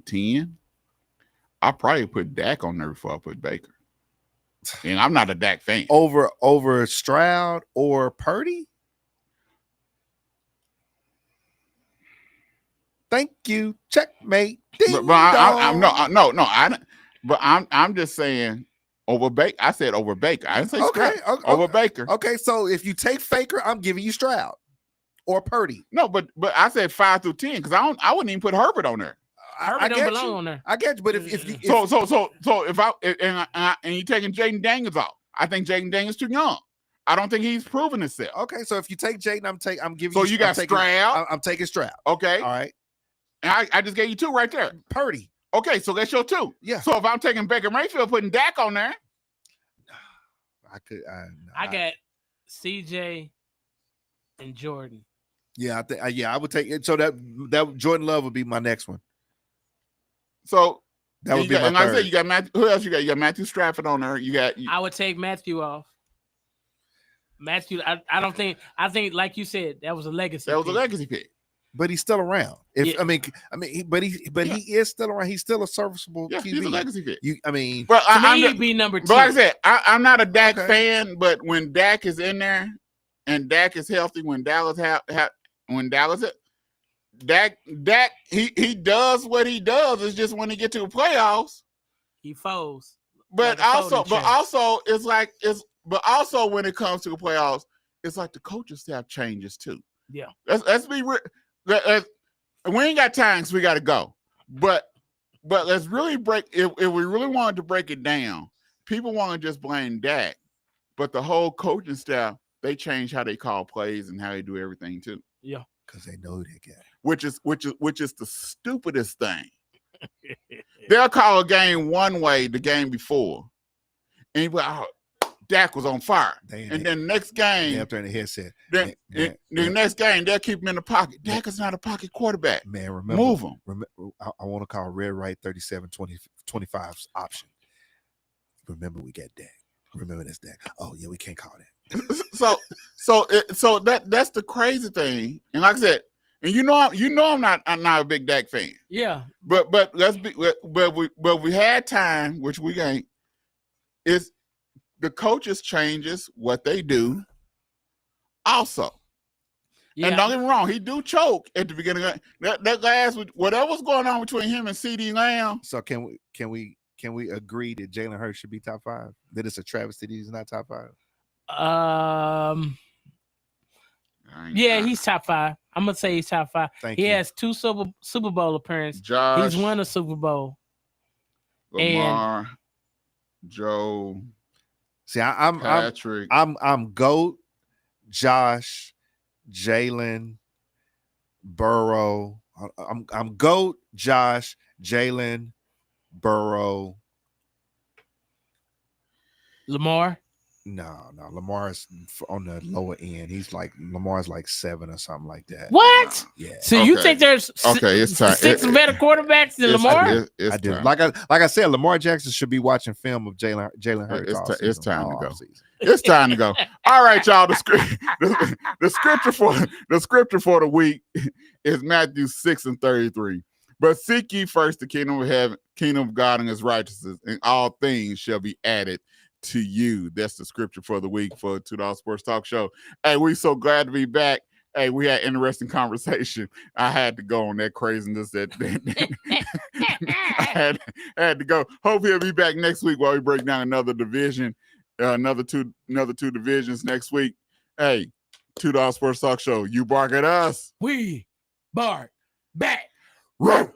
10, I probably put Dak on there before I put Baker. And I'm not a Dak fan. Over Stroud or Purdy? Thank you. Checkmate. Ding I'm dong. no. I don't. But I'm just saying over Baker. I said over Baker. I didn't say Okay, Stroud. okay, Over Baker. Okay, so if you take Faker, I'm giving you Stroud or Purdy. No, but I said 5 through 10 because I wouldn't even put Herbert on there. Herbert don't belong on there. I get you, but if you So if you're taking Jaden Daniels off, I think Jaden Daniels too young. I don't think he's proven himself. okay, so if you take Jaden, I'm giving. So you you got Stroud. I'm taking Stroud. Okay. All right. And I just gave you 2 right there. Purdy. Okay, so that's your 2. Yeah. So if I'm taking Baker Mayfield, putting Dak on there, I got CJ and Jordan. Yeah, I think. I would take it. So that Jordan Love would be my next one. so That would be my and like I third. said, you got Matthew. Who else you got? You got Matthew Stafford on there. I would take Matthew off. Matthew, I don't think. I think, like you said, that was a legacy. that was a pick. legacy pick. But he's still around. If Yeah. he is still around. He's still a serviceable Yeah, QB. he's a legacy pick. To But me, I'm he'd be number 2. But like I said, I'm not a Dak Okay. fan. But when Dak is in there, and Dak is healthy, when Dallas Dak he does what he does. It's just when he get to the playoffs. He folds. But Like a also, folding chair. but also when it comes to the playoffs, it's like the coaching staff changes too. Yeah. Let's be real. We ain't got time, so we got to go. But let's really break. If we really wanted to break it down, people want to just blame Dak, but the whole coaching staff, they change how they call plays and how they do everything too. Yeah. because they know they got it. Which is the stupidest thing. They'll call a game one way the game before, and you be like, oh, Dak was on fire. And then next game, they up there in the headset. then Man, the next game they'll keep him in the pocket. Dak is not a pocket quarterback. Man, remember, Move him. I want to call red right 37-20-25's option. Remember, we got Dak. Remember that's Dak. Oh yeah, we can't call that. So that's the crazy thing. And like I said, and I'm not a big Dak fan. Yeah. But we had time, which we ain't. Is the coaches changes what they do. Also, Yeah. and don't get me wrong, he do choke at the beginning. That last whatever's going on between him and CeeDee Lamb. So can we agree that Jalen Hurts should be top 5? That it's a travesty that he's not top 5. Yeah, he's top 5. I'm gonna say he's top 5. Thank he you. has 2 Super Bowl appearances. Josh, He's won a Super Bowl. Lamar, Joe. See, I'm Patrick. I'm GOAT, Josh, Jalen, Burrow. I'm GOAT, Josh, Jalen, Burrow. Lamar. No, Lamar's on the lower end. Lamar's like 7 or something like that. What? Yeah. So you Okay. think there's It's time. 6 better quarterbacks than Lamar? It's I do. time. Like I said, Lamar Jackson should be watching film of Jalen Hurts. It's time to go. All season. It's time to go. All right, y'all. The scripture for the week is Matthew 6:33. But seek ye first the kingdom of heaven, kingdom of God, and his righteousness, and all things shall be added to you. That's the scripture for the week for $2 Sports Talk Show. Hey, we so glad to be back. Hey, we had interesting conversation. I had to go on that craziness that I had to go. Hope he'll be back next week while we break down another division, another two divisions next week. Hey, $2 Sports Talk Show. You bark at us. We bark back. Row.